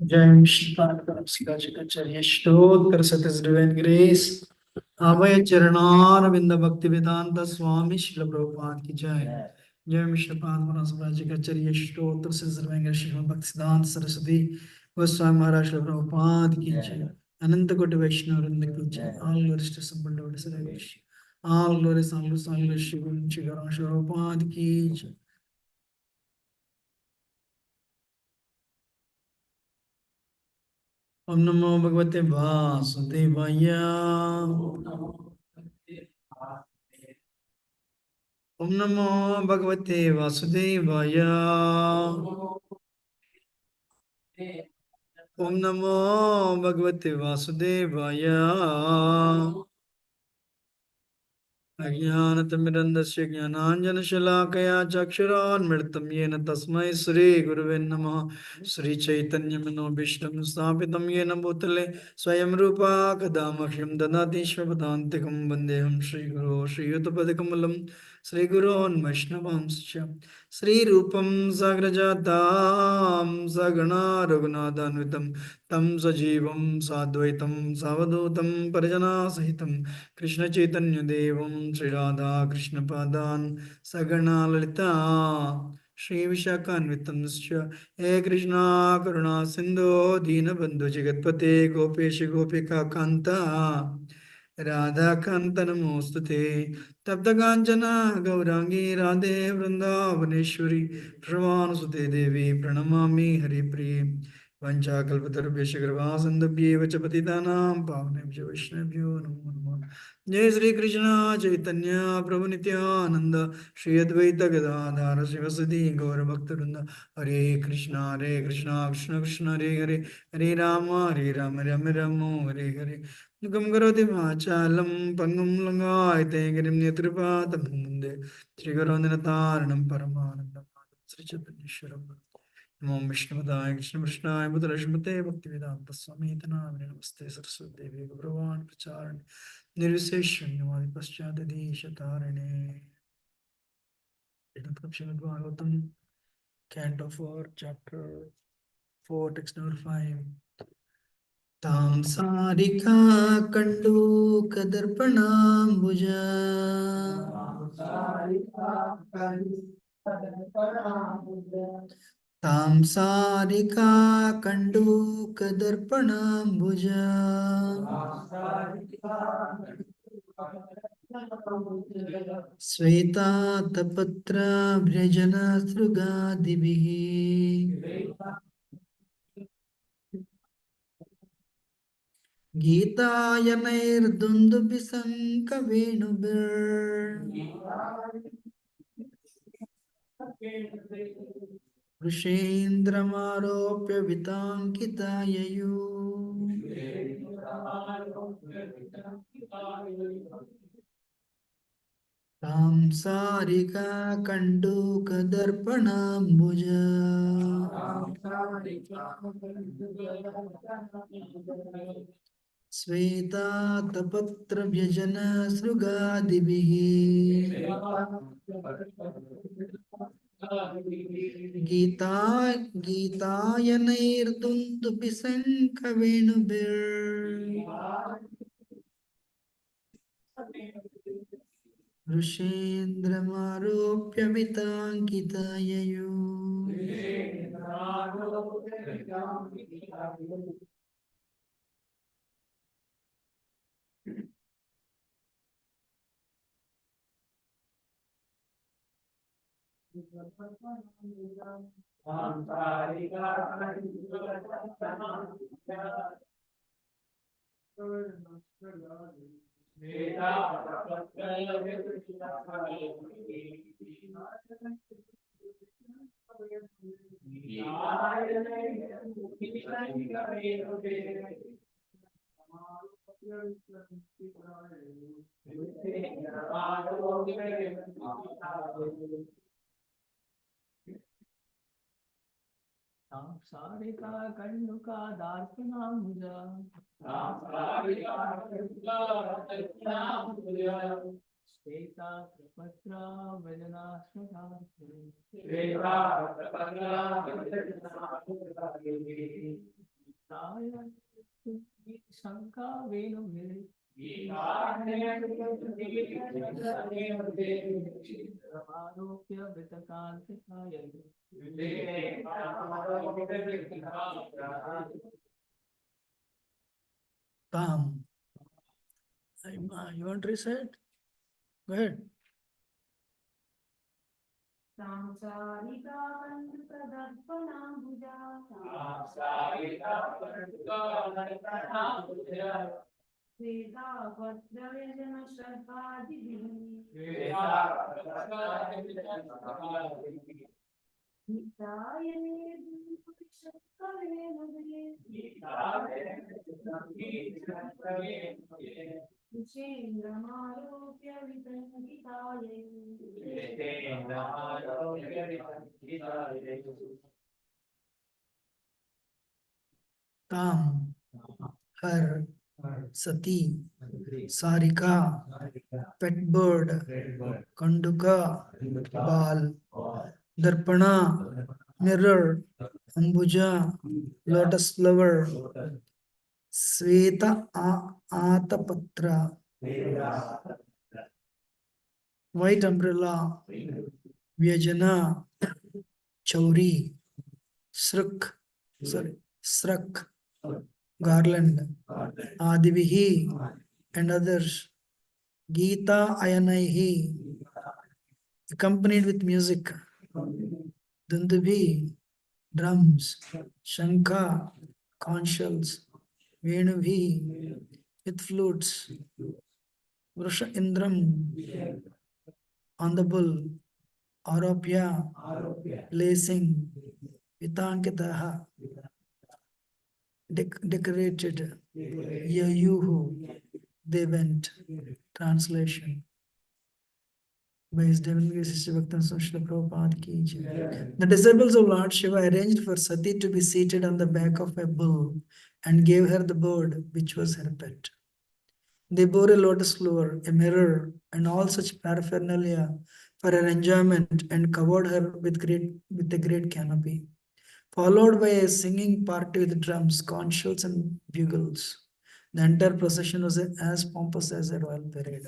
Jai Shri Stottra Satis Divine Grace Abhay Charanar Vinda Bhakti Vedanta Swami Shila Prabhupada Ki Jai Jai Mishra Padma Sabrajika Charya Stottra Satis Divine Grace Shri Bhakti Siddhanta Saraswati Goswami Maharaj Shila Prabhupada Ki Jai Ananta Koti Vaishnava Vrinda Ki Jai All glories to Simple Lord Sarvesh All glories Shri Guru Shri Garam Shri Prabhupada Ki Jai Om Namo Bhagavate Vasudevaya Om Namo Bhagavate Vasudevaya Om Namo Bhagavate Vasudevaya Ajnanatimirandasya Jnananjanashalakaya Chakshuranmritam Yena Tasmai Sri Guruve Namaha Sri Chaitanya Manobhishtam Sthapitam Yena Bhutale Swayam Rupa Kadamahyam Dadati Shvapadantikam Vandeham Shri Guru Shri Yutapadikamalam Shri Gurun Vaishnavamscha Shri Rupam Sagrajatam Sagana Raghunathanvitam Tam Sajivam Sadvaitam Savadutam Parajana Sahitam Krishna Chaitanya Devam Sri Radha Krishna Padan Sagana Lalita Shri Vishakhanvitam He Krishna Karuna Sindhu Dina Bandhu Jagatpate Gopesh Gopika Kanta Radha Kanta Namostute Tapta Kanchana Gaurangi Radhe Vrindavaneshwari Shravanasute Devi Pranamami Hari Priya Vanchakalpatarubhesha Sandabhye Vachapatitanam Pavnebhyo Vaishnavyo Namo Namo Jai Sri Krishna Chaitanya Prabhu Nityananda Shri Advaita Gadadhara Srivasadi Gaura Bhaktarunda Hare Krishna Krishna Krishna Hare Hare Hare Rama Rama Rama Hare Hare Nukam Karoti Vachalam Pangam Langayate Girim Netripatam Munde Sri Gaurandinataranam Paramanandam Sri Chaitanya Namo Vishnupadaya Krishna Krishnaya Buddharashmate Bhaktivedanta Swami Tanamani Namaste Saraswati Devi Gurvan Pracharani Nirviseshanyavari Paschadadi Shatarane Srimad Bhagavatam Canto 4 Chapter 4 Text number 5 Tam Sarika Kandu Kadarpanambuja तांसारिका कण्डूकदर्पणाम्बुज श्वेतातपत्रव्यजनसृगादिभिः गीतायनैर्दुन्दुभिसङ्कवेणुभिः वृषेन्द्रमारोप्य विताङ्किताययु तां सारिका कण्डूकदर्पणाम्बुज श्वेतातपत्रव्यजनसृगादिभिः गीता गीतायनैर्दुन्दुभिसङ्कवेणुभिः ऋषीन्द्रमारोप्य विताङ्किताययु सांसारिका कण्डुका दार्शनाम्बुजा श्वेता प्रपत्रा वदनाश्वता शंका वेणु आरोप्य वृतकांतिकाय Tam. You want to recite? Go ahead. सांसारिका कण्डुकदर्पणाम्बुजा Veda भद्रव्यजन श्रद्धादिभिः नित्यायने विषेन्द्रमारोप्य वितङ्कितायै Tam. Her. Sati. Sarika. Pet bird. Kanduka. Bal. Darpana. Mirror. Ambuja. Lotus flower. Sveta Atapatra. White umbrella. Vyajana. Chauri. Sruk. Srak. Garland. Adivihi. And others. Gita Ayanaihi. Accompanied with music. Dundubi. Drums. Shankha. Conch shells. Venuvi. With flutes. Vrusha Indram. On the bull. Aropya. Placing. Vitankitaha. Decorated. Yayuhu. They went. Translation. By His Divine Grace, Sri Bhaktan Srila Prabhupada ki jai. The disciples of Lord Shiva arranged for Sati to be seated on the back of a bull and gave her the bird, which was her pet. They bore a lotus flower, a mirror, and all such paraphernalia for her enjoyment and covered her with a great canopy, followed by a singing party with drums, conch shells, and bugles. The entire procession was as pompous as a royal parade.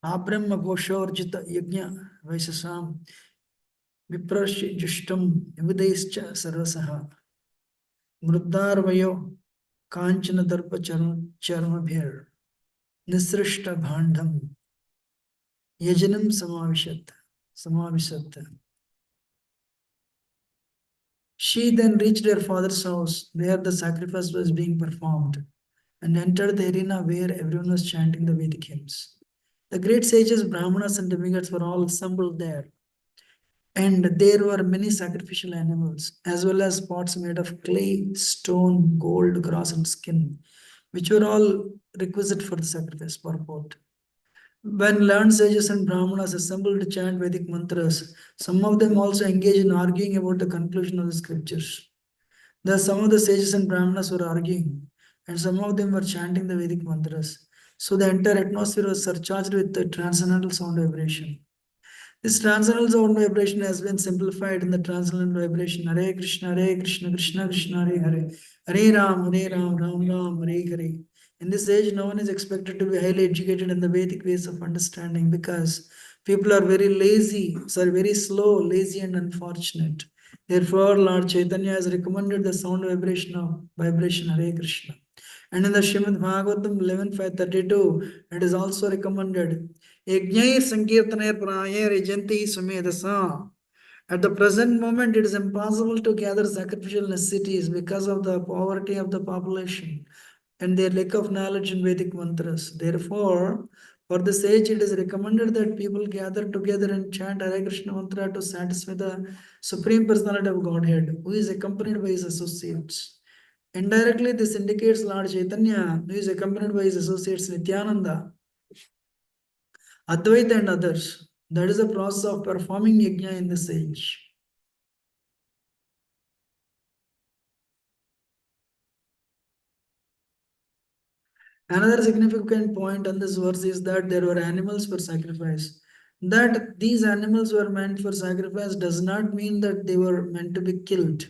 Abrahma Ghoshorjita Yajna Vaisasam Viprashishtam Vidaischa Sarvasaha Mruddarvayo Kanchana Darpa Charmabhir Nisrishta Bhandam Yajanam Samavishat. She then reached her father's house where the sacrifice was being performed and entered the arena where everyone was chanting the Vedic hymns. The great sages, Brahmanas, and demigods were all assembled there. And there were many sacrificial animals, as well as pots made of clay, stone, gold, grass, and skin, which were all requisite for the sacrifice purport. When learned sages and Brahmanas assembled to chant Vedic mantras, some of them also engaged in arguing about the conclusion of the scriptures. Thus, some of the sages and Brahmanas were arguing, and some of them were chanting the Vedic mantras. So the entire atmosphere was surcharged with the transcendental sound vibration. This transcendental sound vibration has been simplified in the transcendental vibration Hare Krishna, Krishna Krishna, Hare Hare, Hare Ram, Ram Ram, Hare Hare. In this age, no one is expected to be highly educated in the Vedic ways of understanding because people are very lazy, sorry, very slow, lazy, and unfortunate. Therefore, Lord Chaitanya has recommended the sound vibration Hare Krishna. And in the Srimad Bhagavatam 11.532, it is also recommended. Yajnair Sankirtanair Pranayair Yajanti Sumedasa. At the present moment, it is impossible to gather sacrificial necessities because of the poverty of the population and their lack of knowledge in Vedic mantras. Therefore, for this age, it is recommended that people gather together and chant Hare Krishna mantra to satisfy the Supreme Personality of Godhead, who is accompanied by his associates. Indirectly, this indicates Lord Chaitanya, who is accompanied by his associates Nityananda, Advaita, and others. That is the process of performing yajna in this age. Another significant point on this verse is that there were animals for sacrifice. That these animals were meant for sacrifice does not mean that they were meant to be killed.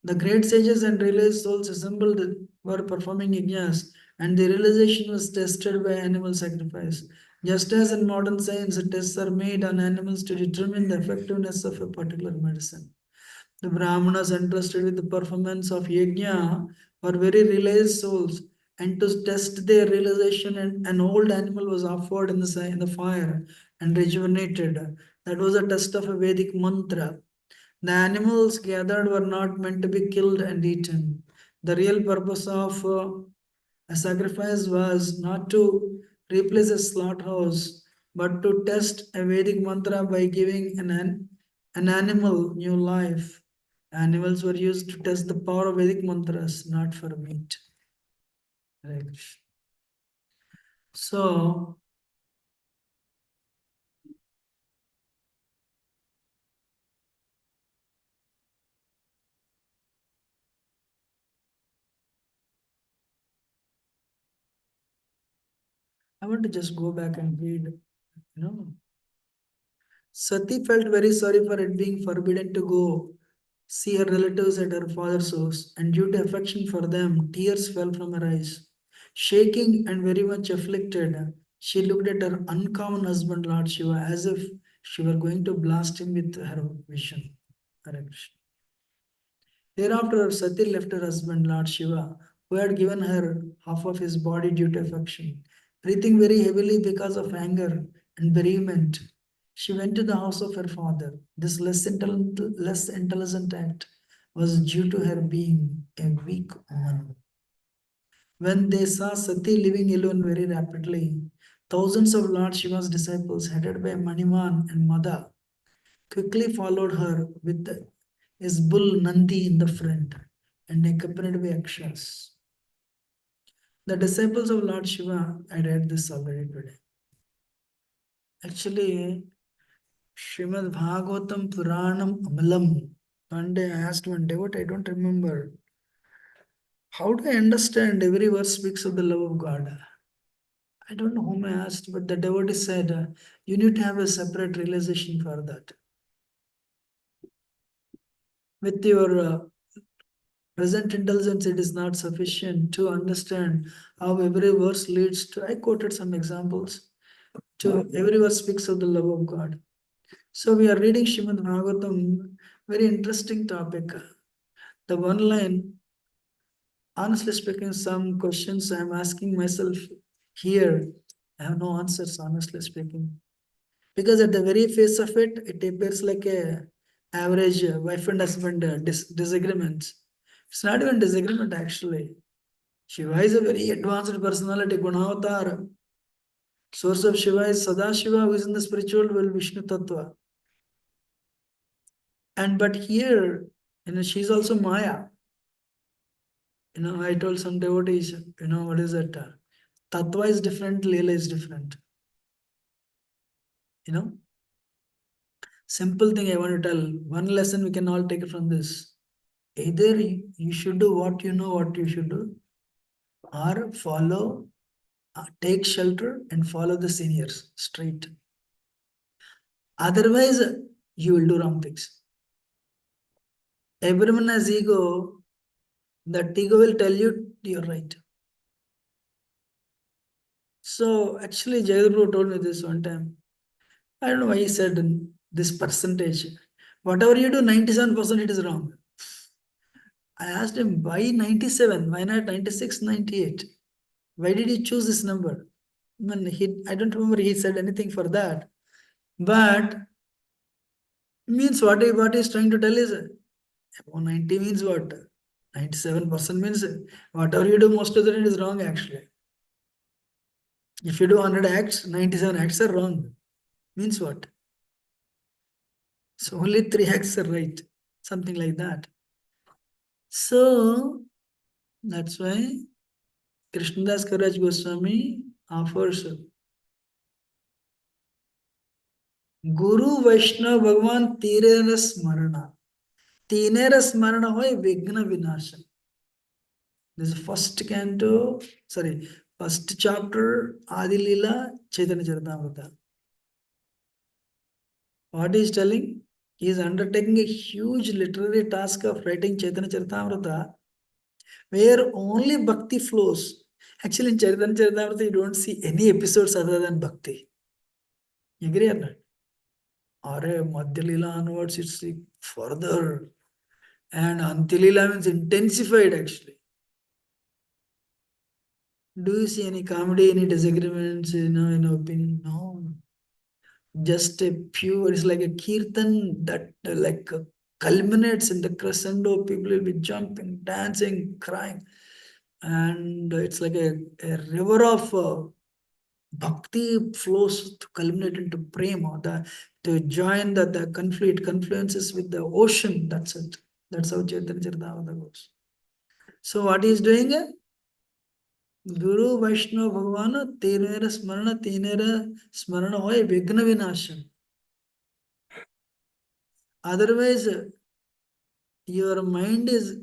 The great sages and realized souls assembled were performing yajnas, and the realization was tested by animal sacrifice. Just as in modern science, tests are made on animals to determine the effectiveness of a particular medicine. The Brahmanas entrusted with the performance of yajna were very realized souls, and to test their realization, an old animal was offered in the fire and rejuvenated. That was a test of a Vedic mantra. The animals gathered were not meant to be killed and eaten. The real purpose of a sacrifice was not to replace a slaughterhouse, but to test a Vedic mantra by giving an animal new life. Animals were used to test the power of Vedic mantras, not for meat. Hare Krishna. So, I want to just go back and read, you know. Sati felt very sorry for it being forbidden to go see her relatives at her father's house, and due to affection for them, tears fell from her eyes. Shaking and very much afflicted, she looked at her uncommon husband, Lord Shiva, as if she were going to blast him with her vision. Hare Krishna. Thereafter, Sati left her husband, Lord Shiva, who had given her half of his body due to affection. Breathing very heavily because of anger and bereavement, she went to the house of her father. This less intelligent act was due to her being a weak woman. When they saw Sati living alone very rapidly, thousands of Lord Shiva's disciples, headed by Maniman and Mada, quickly followed her with his bull Nandi in the front and accompanied by Akshas. The disciples of Lord Shiva had read this already today. Actually, Srimad Bhagavatam Puranam Amalam. One day I asked one devotee, I don't remember. How do I understand every verse speaks of the love of God? I don't know whom I asked, but the devotee said, you need to have a separate realization for that. With your present intelligence, it is not sufficient to understand how every verse leads to. I quoted some examples. To every verse speaks of the love of God. So we are reading Srimad Bhagavatam, very interesting topic. The one line, honestly speaking, some questions I am asking myself here, I have no answers, honestly speaking. Because at the very face of it, it appears like a average wife and husband disagreement. It's not even disagreement actually. Shiva is a very advanced personality, Gunavatar. Source of Shiva is Sadashiva, who is in the spiritual world, Vishnu Tattva. And but here, she's also Maya. I told some devotees, what is that? Tattva is different, Leela is different. Simple thing I want to tell. One lesson we can all take from this. Either you should do what you know what you should do, or follow take shelter and follow the seniors straight. Otherwise, you will do wrong things. Everyone has ego. That ego will tell you you're right. So actually, Jayaguru told me this one time. I don't know why he said in this percentage. Whatever you do, 97% it is wrong. I asked him, why 97? Why not 96, 98? Why did you choose this number? I don't remember he said anything for that. But means what he's trying to tell is 90 means what? 97% means whatever you do, most of the time it is wrong actually. If you do 100 acts, 97 acts are wrong. Means what? So only 3 acts are right. Something like that. So that's why Krishnadas Kaviraj Goswami offers Guru Vaishnava Bhagavan Tirera Smarana. Tinera Smarana hoy Vigna Vinasha. This is first canto, first chapter, Adi Lila, Chaitanya Charitamrita. What he is telling? He is undertaking a huge literary task of writing Chaitanya Charitamrita, where only bhakti flows. Actually, in Chaitanya Charitamrita, you don't see any episodes other than bhakti. You agree or not? Are Madhya Lila onwards, it's like further. And Antilila means intensified actually. Do you see any comedy, any disagreements, in opinion? No. Just a pure, it's like a kirtan that culminates in the crescendo. People will be jumping, dancing, crying. And it's like a river of bhakti flows to culminate into prema, to join the conflict, confluences with the ocean. That's it. That's how Chaitanya Charitamrita goes. So what he is doing? Guru Vaishnava Bhagavana Tinera Smarana hoy Vigna Vinasham. Otherwise, your mind is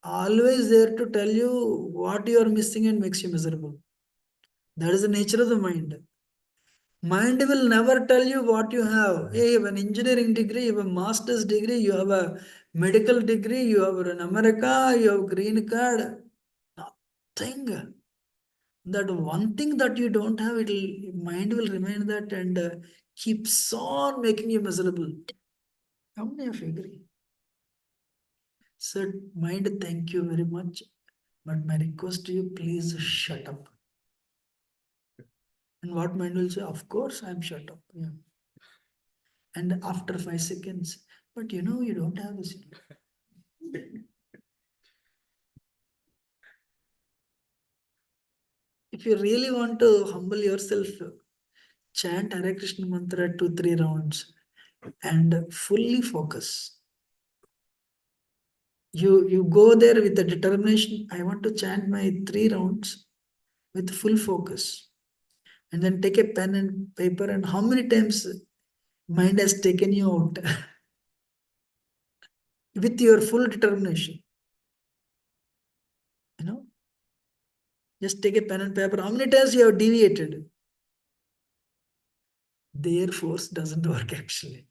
always there to tell you what you are missing and makes you miserable. That is the nature of the mind. Mind will never tell you what you have. Hey, you have an engineering degree, you have a master's degree, you have a medical degree, you have an America, you have green card. Nothing. That one thing that you don't have, mind will remain that and keeps on making you miserable. How many of you agree? So, mind, thank you very much. But my request to you, please shut up. And what mind will say? Of course, I'm shut up. Yeah. And after 5 seconds, but you don't have this. If you really want to humble yourself, chant Hare Krishna mantra 2-3 rounds and fully focus. You go there with the determination. I want to chant my 3 rounds with full focus. And then take a pen and paper and how many times mind has taken you out with your full determination. Just take a pen and paper. How many times you have deviated? Their force doesn't work actually.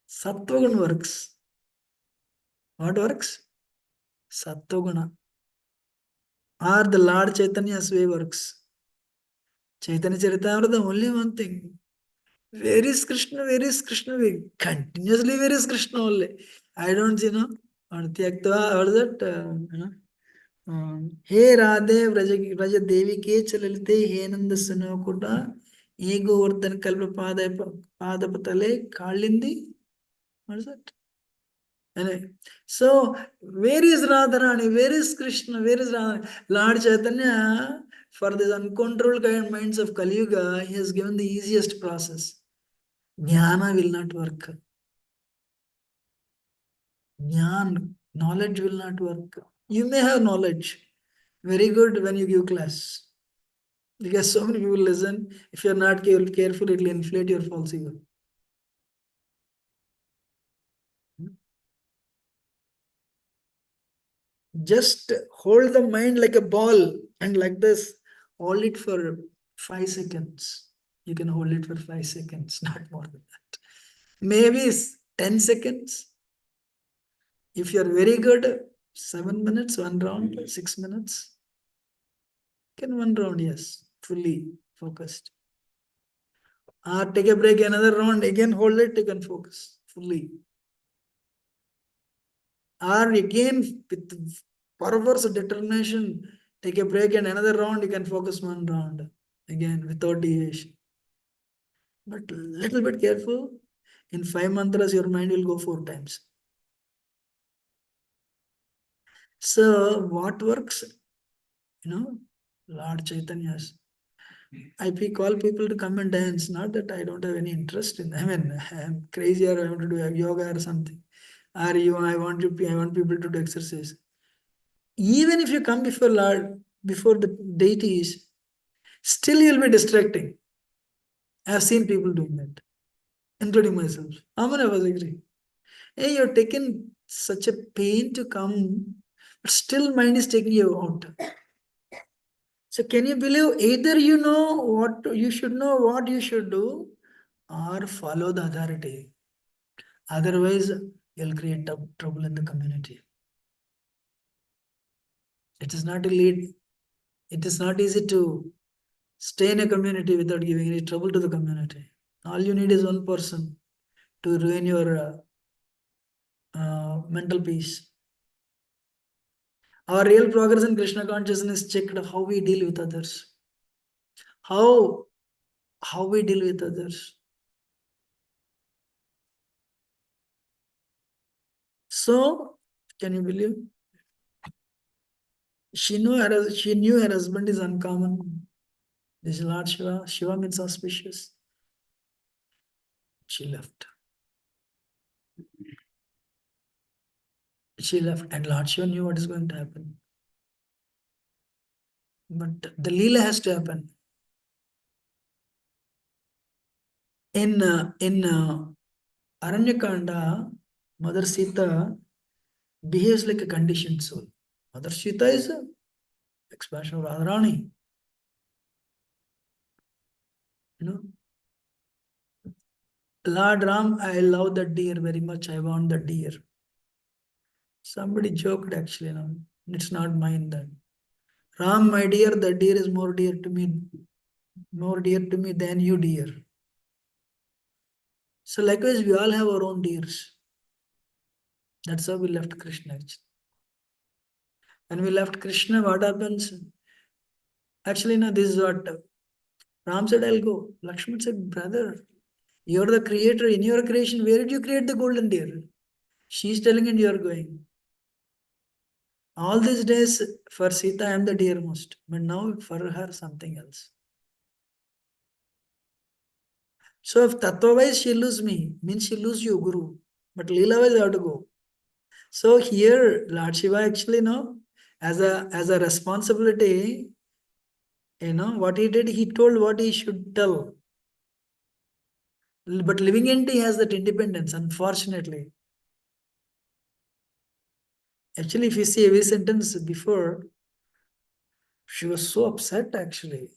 Sattvagun works. What works? Sattva or the Lord Chaitanya's way works. Chaitanya Charitamrita, only one thing. Where is Krishna? Where is Krishna? Continuously, where is Krishna only? I don't, what is that? Hey Radhe, Vraja Devi ke chalalite, he nanda sunokuta, ego vardhan kalpa padapatale, kalindi. What is that? Anyway, so where is Radharani? Where is Krishna? Where is Radharani? Lord Chaitanya, for this uncontrolled kind minds of Kali Yuga, he has given the easiest process. Jnana will not work. Knowledge will not work. You may have knowledge. Very good when you give class. Because so many people listen. If you are not careful, it will inflate your false ego. Just hold the mind like a ball and like this, hold it for 5 seconds. You can hold it for 5 seconds, not more than that. Maybe 10 seconds. If you're very good, 7 minutes, one round, 6 minutes. Can one round, yes, fully focused. Or take a break, another round, again hold it, you can focus fully. Or again, with perverse determination, take a break and another round, you can focus one round. Again, without deviation. But little bit careful. In 5 mantras, your mind will go 4 times. So, what works? Lord Chaitanya's. I call people to come and dance. Not that I don't have any interest in. I'm crazy or I want to do yoga or something. Or I want people to do exercise. Even if you come before Lord, before the deities, still you'll be distracting. I've seen people doing that, including myself. How many of us agree? Hey, you're taking such a pain to come, but still mind is taking you out. So can you believe either you know what you should do, or follow the authority. Otherwise, you'll create trouble in the community. It is not a lead. It is not easy to stay in a community without giving any trouble to the community. All you need is one person to ruin your mental peace. Our real progress in Krishna consciousness checked how we deal with others. How we deal with others. So, can you believe? She knew her husband is uncommon. This is Lord Shiva. Shiva means auspicious. She left. She left, and Lord Shiva knew what is going to happen. But the Leela has to happen. In Aranyakanda, Mother Sita behaves like a conditioned soul. Mother Sita is an expansion of Radharani. Lord Ram, I love that deer very much. I want that deer. Somebody joked actually, it's not mine then. Ram, my dear, the deer is more dear to me than you, dear. So likewise, we all have our own deers. That's how we left Krishna. Actually. When we left Krishna, what happens? Actually, no, this is what Ram said, I'll go. Lakshman said, brother, you're the creator. In your creation, where did you create the golden deer? She's telling and you're going. All these days, for Sita, I am the dearmost. But now, for her, something else. So, if tattva-wise she lose me, means she lose you, Guru. But Leela-wise, I have to go. So, here, Lord Shiva actually, as a responsibility, what he did, he told what he should tell. But living entity has that independence, unfortunately. Actually, if you see every sentence before, she was so upset, actually.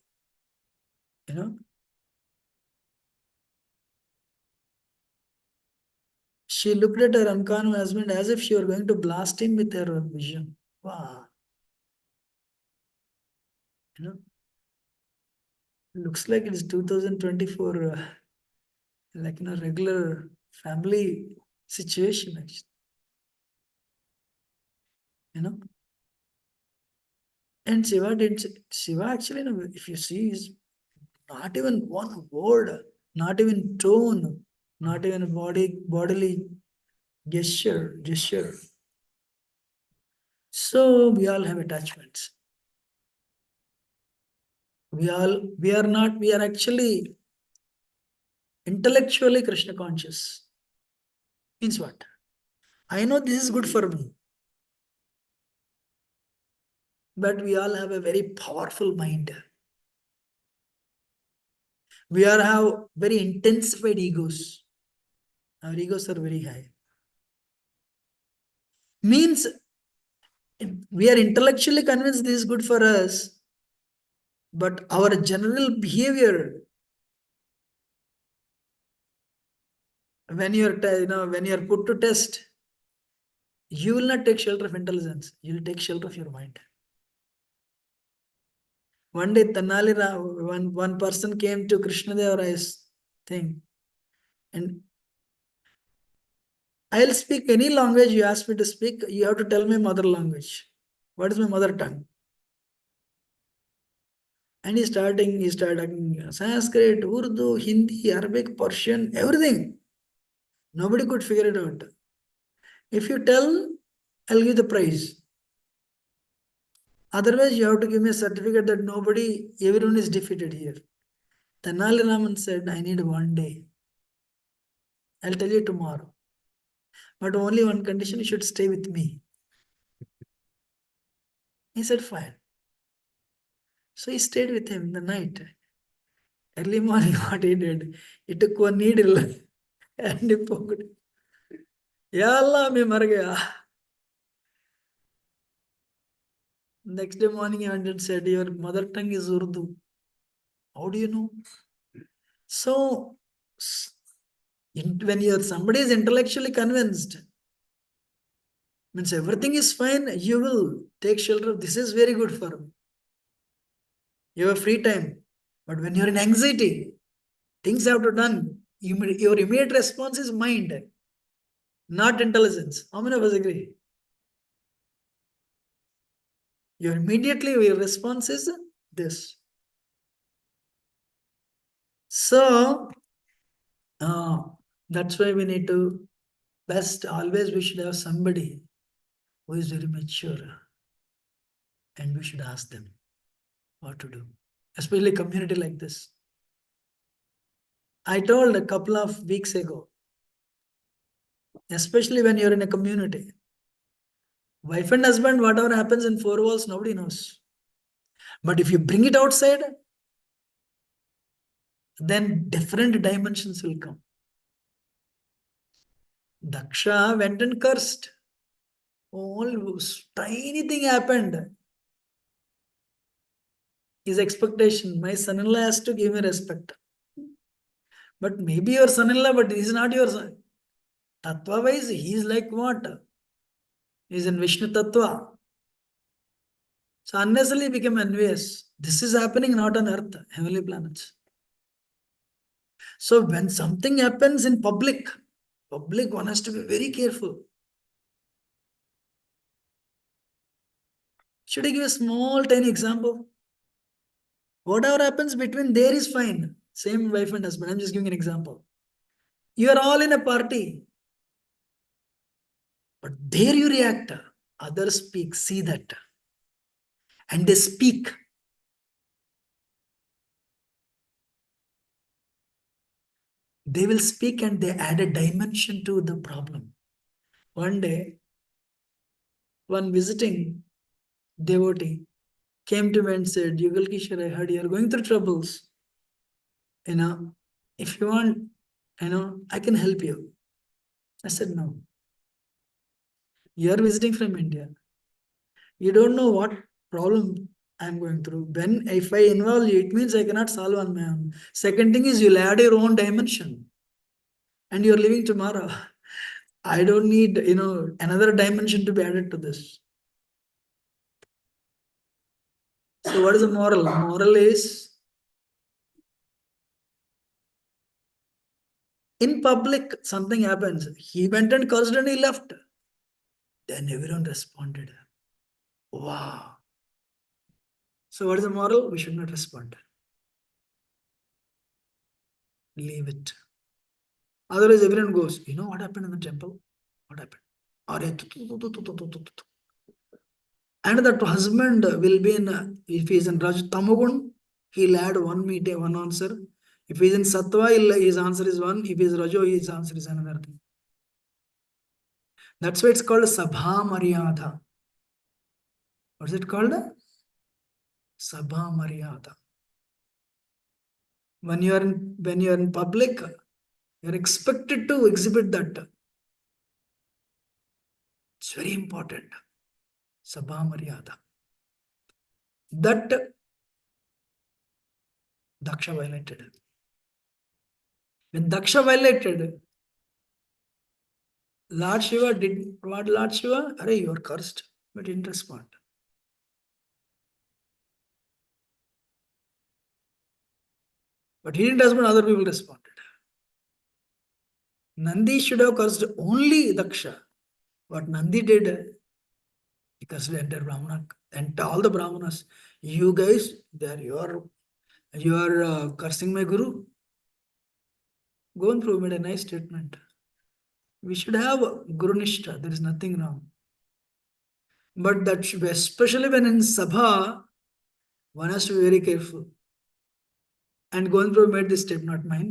She looked at her unconscious husband as if she were going to blast him with her vision. Wow. Looks like it's 2024, like regular family situation, actually. And Shiva actually, if you see, is not even one word, not even tone, not even bodily gesture. So we all have attachments. We are actually intellectually Krishna conscious. Means what? I know this is good for me. But we all have a very powerful mind. We all have very intensified egos. Our egos are very high. Means we are intellectually convinced this is good for us, But our general behavior, when when you're put to test, you will not take shelter of intelligence. You will take shelter of your mind. One day, one person came to Krishna Devarai's thing, and I'll speak any language you ask me to speak. You have to tell me mother language. What is my mother tongue? And he started talking Sanskrit, Urdu, Hindi, Arabic, Persian, everything. Nobody could figure it out. If you tell, I'll give the prize. Otherwise, you have to give me a certificate that everyone is defeated here. Tenali Raman said, I need one day. I'll tell you tomorrow. But only one condition, you should stay with me. He said, fine. So he stayed with him in the night. Early morning, what he did, he took one needle and he poked. Ya Allah, मैं मर गया. Next day morning, he went and said, your mother tongue is Urdu. How do you know? So, when somebody is intellectually convinced, means everything is fine, you will take shelter. This is very good for me. You have free time. But when you're in anxiety, things have to done. Your immediate response is mind, not intelligence. How many of us agree? Your response is this. So that's why we need to always we should have somebody who is very mature, and we should ask them what to do, especially community like this. I told a couple of weeks ago, especially when you're in a community, wife and husband, whatever happens in four walls, nobody knows. But if you bring it outside, then different dimensions will come. Daksha went and cursed. All tiny thing happened. His expectation, my son-in-law has to give me respect. But maybe your son-in-law, but he's not your son. Tattva-wise, he's like what? He's in Vishnu Tattva. So unnecessarily became envious. This is happening not on earth, heavenly planets. So when something happens in public one has to be very careful. Should I give a small tiny example? Whatever happens between there is fine. Same wife and husband. I'm just giving an example. You are all in a party. But there you react. Others speak. See that. And they speak. They will speak and they add a dimension to the problem. One day, one visiting devotee came to me and said, Yugal, Kishore, I heard you are going through troubles. If you want, I can help you. I said, no. You are visiting from India. You don't know what problem I'm going through. If I involve you, it means I cannot solve on my own. Second thing is you'll add your own dimension. And you're living tomorrow. I don't need, another dimension to be added to this. So what is the moral? Moral is, in public, something happens. He went and cursed and he left. Then everyone responded. Wow. So what is the moral? We should not respond. Leave it. Otherwise, everyone goes, you know what happened in the temple? What happened? And that husband will be in, if he is in Raj Tamagun, he'll add one answer. If he is in Sattva, his answer is one. If he is Rajo, his answer is another thing. That's why it's called Sabha Maryada. What's it called? Sabha Maryada. When you are in public, you are expected to exhibit that. It's very important. Sabha Maryada. That Daksha violated. When Daksha violated, Lord Shiva did what? Lord Shiva, Arey, you are cursed, but he didn't respond. But he didn't respond, other people responded. Nandi should have cursed only Daksha. What Nandi did, he cursed the entire Brahmana and all the Brahmanas. You guys, you are cursing my Guru. Go through made a nice statement. We should have Guru Nishtha. There is nothing wrong. But that should be, especially when in Sabha, one has to be very careful. And Govind Prabhu made this step, not mine,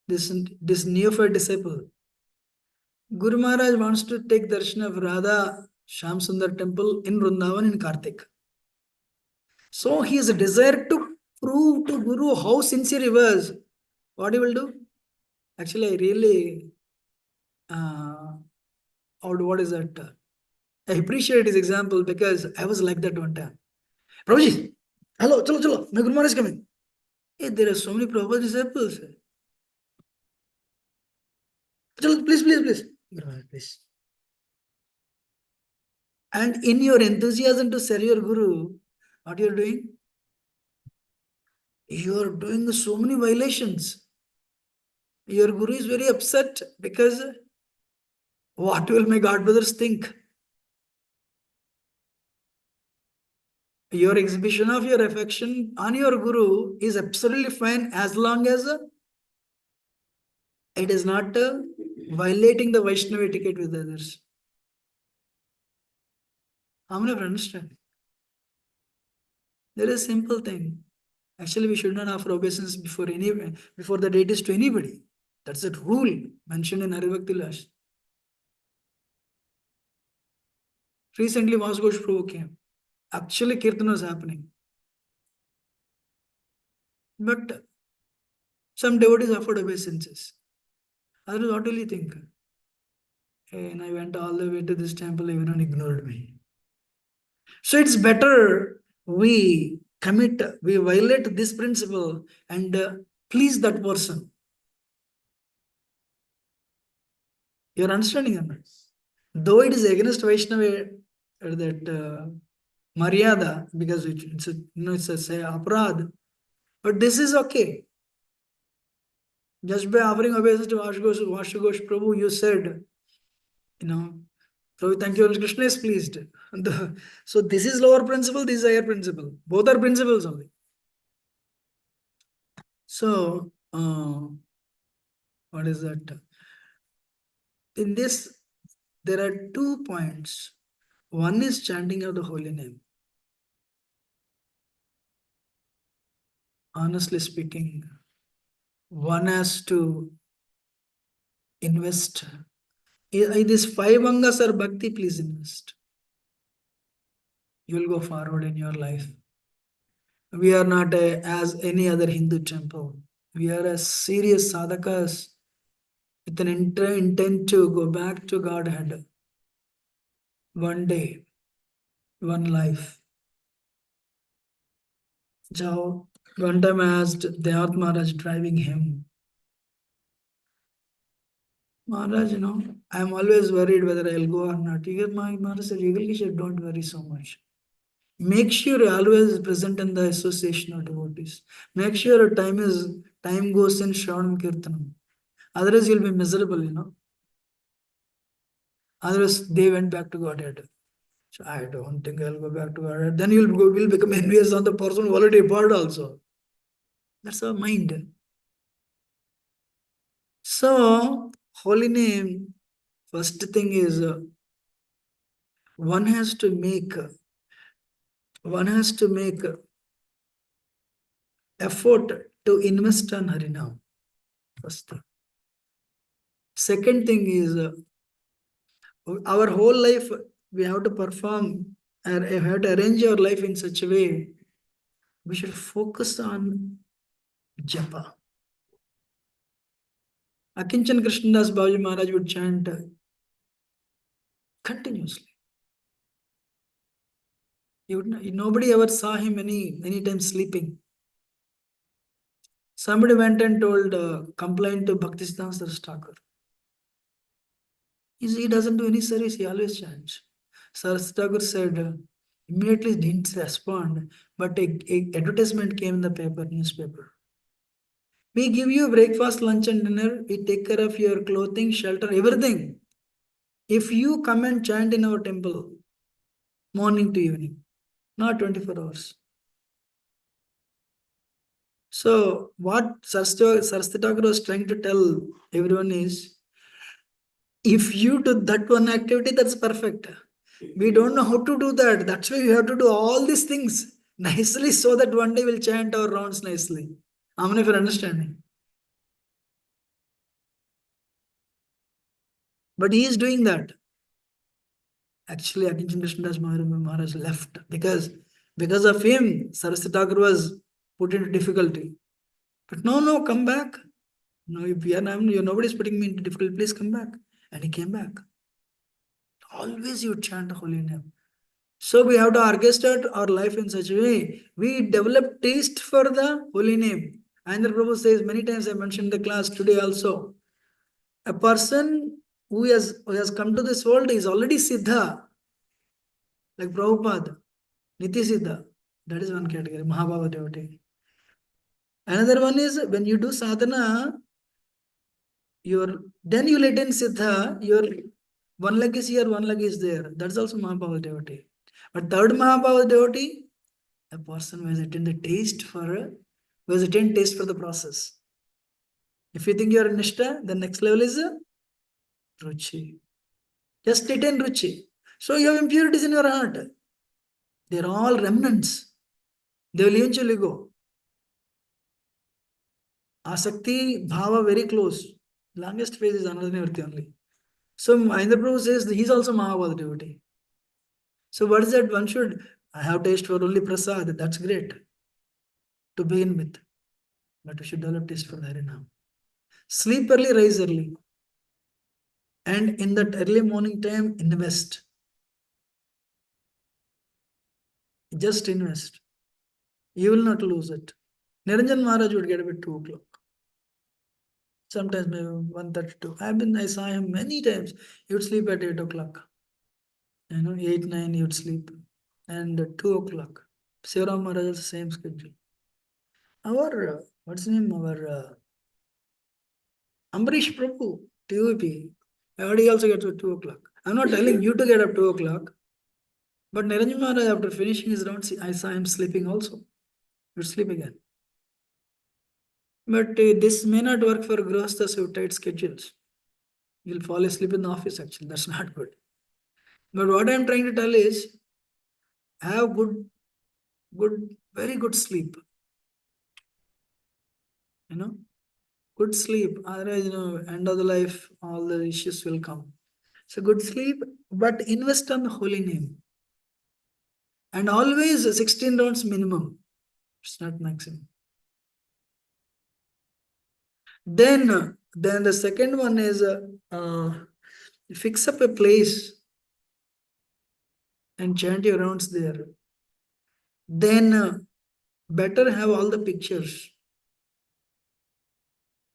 this neophyte disciple. Guru Maharaj wants to take darshan of Radha Sham Sundar temple in Vrindavan in Kartik. So he has a desire to prove to Guru how sincere he was. What he will do? Actually, I really, what is that? I appreciate his example because I was like that one time. Prabhuji, hello, chalo, chalo, my Guru Maharaj is coming. Hey, there are so many Prabhupada disciples. Chalo, please, please, please. Guru Maharaj, please. And in your enthusiasm to serve your Guru, what you are doing? You are doing so many violations. Your Guru is very upset because what will my God brothers think? Your exhibition of your affection on your Guru is absolutely fine as long as it is not violating the Vaishnava etiquette with others. How many of you understand? There is a simple thing. Actually, we should not offer obeisance before the deities to anybody. That's the rule mentioned in Haribhakti Lash. Recently, Vasgosh Prabhu came. Actually, Kirtan was happening. But some devotees offered obeisances. Others, what will you think? And I went all the way to this temple, everyone ignored me. So it's better we violate this principle and please that person. You're understanding or not? Though it is against Vaishnava, that Maryada, because it's a say aparad, but this is okay. Just by offering obeisance to Vashugosh Prabhu, you said, Prabhu, thank you, Krishna is pleased. So this is lower principle, this is higher principle. Both are principles only. So, what is that? In this, there are 2 points. One is chanting of the holy name. Honestly speaking, one has to invest. In these 5 angas or bhakti, please invest. You will go forward in your life. We are not as any other Hindu temple. We are a serious sadhakas with an intent to go back to Godhead. One day, one life. So, one time I asked Devat Maharaj driving him, Maharaj, I'm always worried whether I'll go or not. My Maharaj said, Yugal Kishore, don't worry so much. Make sure you're always present in the association of devotees. Make sure time goes in Shravanam Kirtanam. Otherwise, you'll be miserable, Otherwise, they went back to Godhead. So I don't think I'll go back to Godhead. Then will become envious on the person who already apart also. That's our mind. So, holy name, first thing is one has to make effort to invest on Harinam. First thing. Second thing is our whole life we have to perform and we have to arrange our life in such a way we should focus on japa. Akinchan Krishnadas Babaji Maharaj would chant continuously. Nobody ever saw him any time sleeping. Somebody went and told, complained to Bhaktisiddhanta Saraswati Thakur. He doesn't do any service, he always chants. Saraswati Thakur said, immediately didn't respond, but a advertisement came in the paper, newspaper. We give you breakfast, lunch, and dinner. We take care of your clothing, shelter, everything. If you come and chant in our temple, morning to evening, not 24 hours. So, what Saraswati Thakur was trying to tell everyone is, if you do that one activity, that's perfect. We don't know how to do that. That's why you have to do all these things nicely so that one day we'll chant our rounds nicely. How many of you are understanding? But he is doing that. Actually, Akinchand Krishnadas Maharaj left because of him, Saraswati Thakur was put into difficulty. But no, come back. No, if nobody's putting me into difficulty, please come back. And he came back. Always you chant the holy name. So we have to orchestrate our life in such a way. We develop taste for the holy name. And the Prabhu says many times, I mentioned in the class today also, a person who has come to this world is already Siddha, like Prabhupada, Niti Siddha. That is one category, Mahabhava devotee. Another one is when you do sadhana, then you let in Siddha, your one leg is here, one leg is there. That's also Mahabhava devotee. But third Mahabhava devotee, a person who has attained taste for the process. If you think you are a Nishta, the next level is Ruchi. Just attain Ruchi. So you have impurities in your heart. They are all remnants. They will eventually go. Asakti, Bhava very close. Longest phase is another Nivritti only. So Mahendra Prabhu says he is also Mahabhava devotee. So what is that? One should, I have taste for only prasad. That's great to begin with. But we should develop taste for the Harinam. Sleep early, rise early. And in that early morning time, invest. Just invest. You will not lose it. Niranjan Maharaj would get up at 2 o'clock. Sometimes maybe 1:32. I saw him many times. He would sleep at 8 o'clock. 8, 9, he would sleep. And 2 o'clock. Sivaram Maharaj has the same schedule. What's his name? Ambarish Prabhu, TUP. I heard he also gets up at 2 o'clock. I'm not telling you to get up 2 o'clock. But Niranjan Maharaj, after finishing his rounds, I saw him sleeping also. He would sleep again. But this may not work for grahasthas with tight schedules. You'll fall asleep in the office actually. That's not good. But what I'm trying to tell is, have very good sleep. Good sleep. Otherwise, end of the life, all the issues will come. So good sleep, but invest on the holy name. And always 16 rounds minimum. It's not maximum. Then the second one is fix up a place and chant your rounds there. Then better have all the pictures.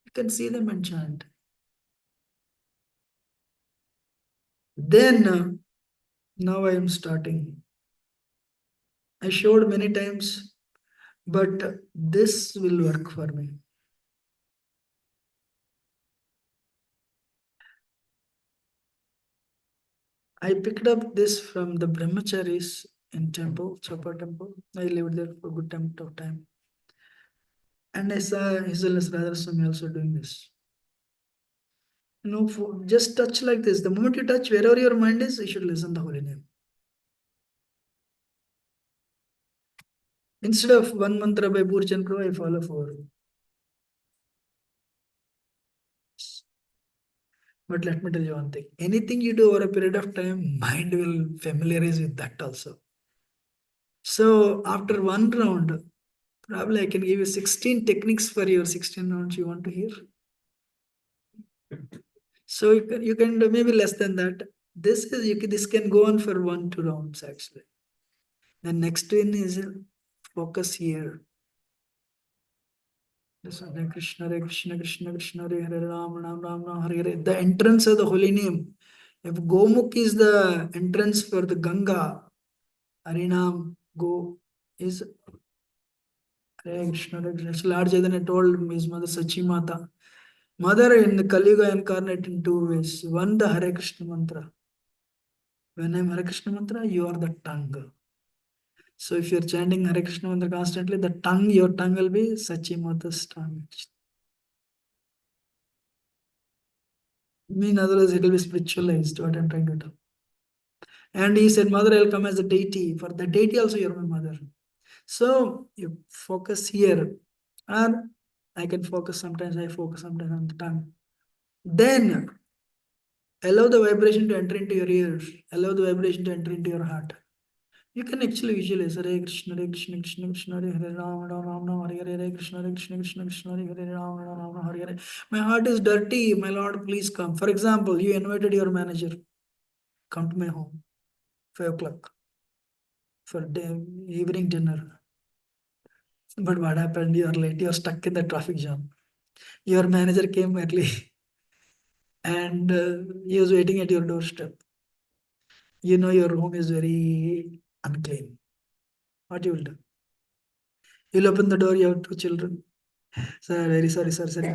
You can see them and chant. Then now I am starting. I showed many times, but this will work for me. I picked up this from the brahmacharis in temple, Chapa temple. I lived there for a good amount of time. And I saw His Holiness Radharaswamy also doing this. Just touch like this. The moment you touch, wherever your mind is, you should listen the holy name. Instead of one mantra by Purchan Prabhu, I follow 4. But let me tell you one thing. Anything you do over a period of time, mind will familiarize with that also. So after one round, probably I can give you 16 techniques for your 16 rounds you want to hear. So you can do maybe less than that. This can go on for 1-2 rounds actually. The next one is focus here. Hare Krishna, Hare Krishna, Krishna Krishna, Hare Hare, Ram Ram, Ram Ram, Hare Hare. The entrance of the holy name. If Gomukh is the entrance for the Ganga, Harinam Go is Hare Krishna, Hare Krishna. It's larger than I told his mother Sachi Mata. Mother in the Kali Yuga incarnate in two ways. One, the Hare Krishna mantra. When I'm Hare Krishna mantra, you are the tongue. So if you're chanting Hare Krishna mantra constantly, the tongue, your tongue will be Sachi Mata's tongue. In other words, it will be spiritualized, what I'm trying to tell. And he said, Mother, I'll come as a deity. For the deity also, you're my mother. So you focus here. And I can focus sometimes, I focus sometimes on the tongue. Then allow the vibration to enter into your ears. Allow the vibration to enter into your heart. You can actually visualize Hare Krishna, Hare Krishna, Krishna Krishna, Hare Hare, Ram Ram, Ram Ram, Hare Hare, Hare Krishna, Hare Krishna, Krishna Krishna, Hare Hare, Ram Ram, Ram Ram, Hare Hare. My heart is dirty, my Lord, please come. For example, you invited your manager, come to my home, 5 o'clock for evening dinner. But what happened? You are late, you are stuck in the traffic jam. Your manager came early and he was waiting at your doorstep. You know your home is very unclean. What you will do? You'll open the door, you have 2 children. Sir, very sorry, sir. Sir,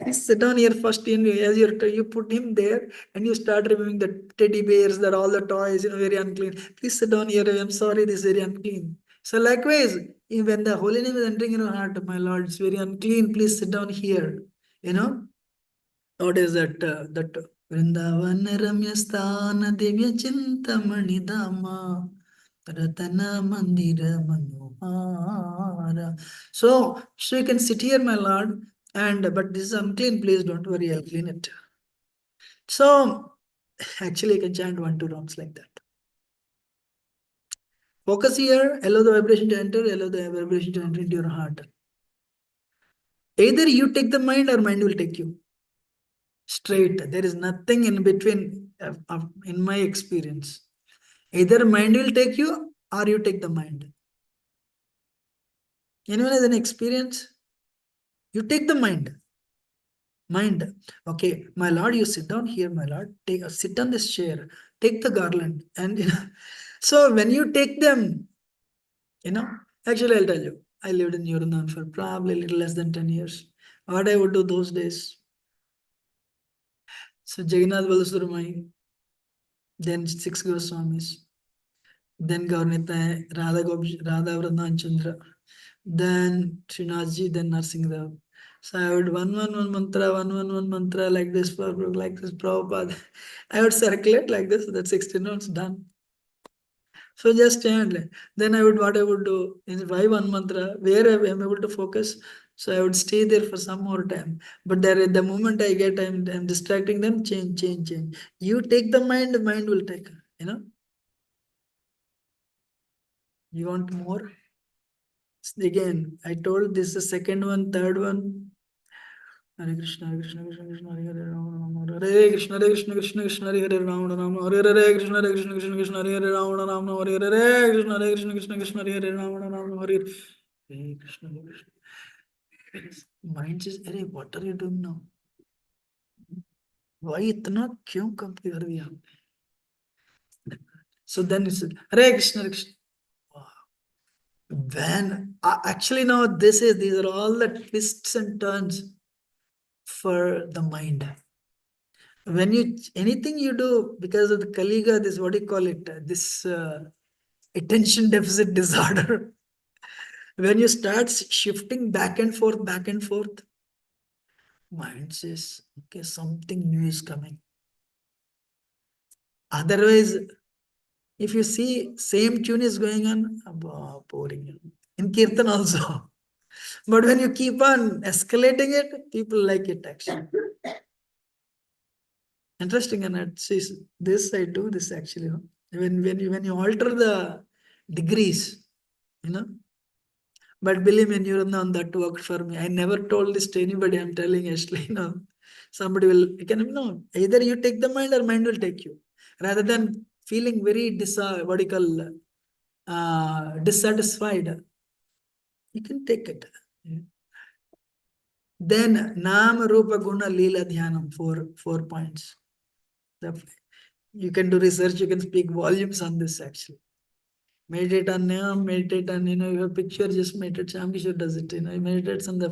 please sit down here first. As you put him there and you start removing the teddy bears, that all the toys, very unclean. Please sit down here. I'm sorry, this is very unclean. So likewise, when the holy name is entering in your heart, my Lord, it's very unclean. Please sit down here. What is that? That Vrindavan Ramya Sthana Divya Chintamani Dhamma Ratana Mandira Manohara. So you can sit here, my Lord, but this is unclean place. Don't worry, I'll clean it. So actually, you can chant 1, 2 rounds like that. Focus here, allow the vibration to enter, allow the vibration to enter into your heart. Either you take the mind or mind will take you. Straight. There is nothing in between, in my experience. Either mind will take you or you take the mind. Anyone has an experience? You take the mind. Mind. Okay, my Lord, you sit down here, my Lord. Sit on this chair. Take the garland. And so when you take them, actually I'll tell you, I lived in Yurindan for probably a little less than 10 years. What I would do those days. So Jagannath Balaswaramai, then 6 Goswamis, then Gaurnita, Radha Vrindavan Chandra, then Srinathji, then Narsinghdev. So I would one mantra like this, Prabhupada. I would circulate like this, that's 16 notes done. So just stand. Then what I would do is why one mantra, where I am able to focus. So I would stay there for some more time. But there at the moment I get, I'm distracting them, change. You take the mind will take. You want more? Again, I told this is the second one, third one. Hare Krishna, Hare Krishna, Krishna Krishna, Hare Hare, Rama Rama, Hare Krishna, Hare Krishna, Krishna Krishna, Hare Hare, Rama Rama, Hare Hare, Krishna, Hare Krishna, Krishna Krishna, Hare Hare, Rama Rama, Hare Hare, Krishna, Hare Krishna, Krishna Krishna, Hare Hare, Rama Rama, Hare Hare Krishna, Hare Krishna. Mind says, "Arey, what are you doing now? Why इतना क्यों कम कर दिया?" So then it's Hare Krishna, Hare Krishna. When actually now these are all the twists and turns for the mind. When anything you do because of the Kaliga, this what do you call it? This attention deficit disorder. When you start shifting back and forth, mind says, okay, something new is coming. Otherwise, if you see same tune is going on, boring. In Kirtan also. But when you keep on escalating it, people like it actually. Interesting, and it says this I do this actually. When you alter the degrees, But believe me, Nirundan, that worked for me. I never told this to anybody. I'm telling Ashley, somebody will, either you take the mind or mind will take you. Rather than feeling very dissatisfied, you can take it. Then Nam Rupa Guna Leela Dhyanam, four points. You can do research, you can speak volumes on this actually. Meditate on Nam, meditate on, your picture, just meditate. Shyam Kishore does it, he meditates on the,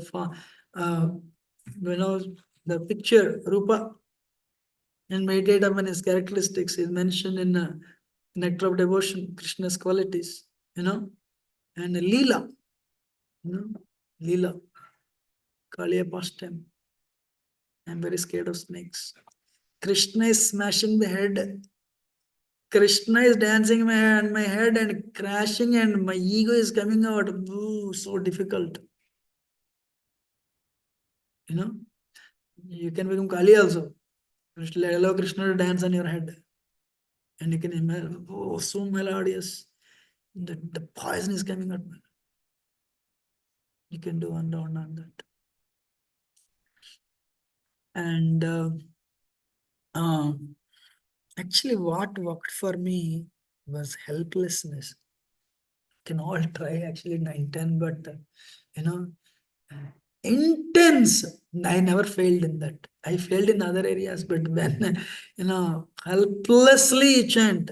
the picture, Rupa, and meditate on his characteristics is mentioned in Nectar of Devotion, Krishna's qualities, and Leela, Leela, Kaliya pastime. I'm very scared of snakes. Krishna is smashing the head. Krishna is dancing on my head and crashing, and my ego is coming out. Ooh, so difficult. You can become Kali also. Allow Krishna to dance on your head. And you can imagine, oh, so melodious. The poison is coming out. You can do one round on that. And actually, what worked for me was helplessness. Can all try actually 9-10, but intense. I never failed in that. I failed in other areas, but when helplessly chant,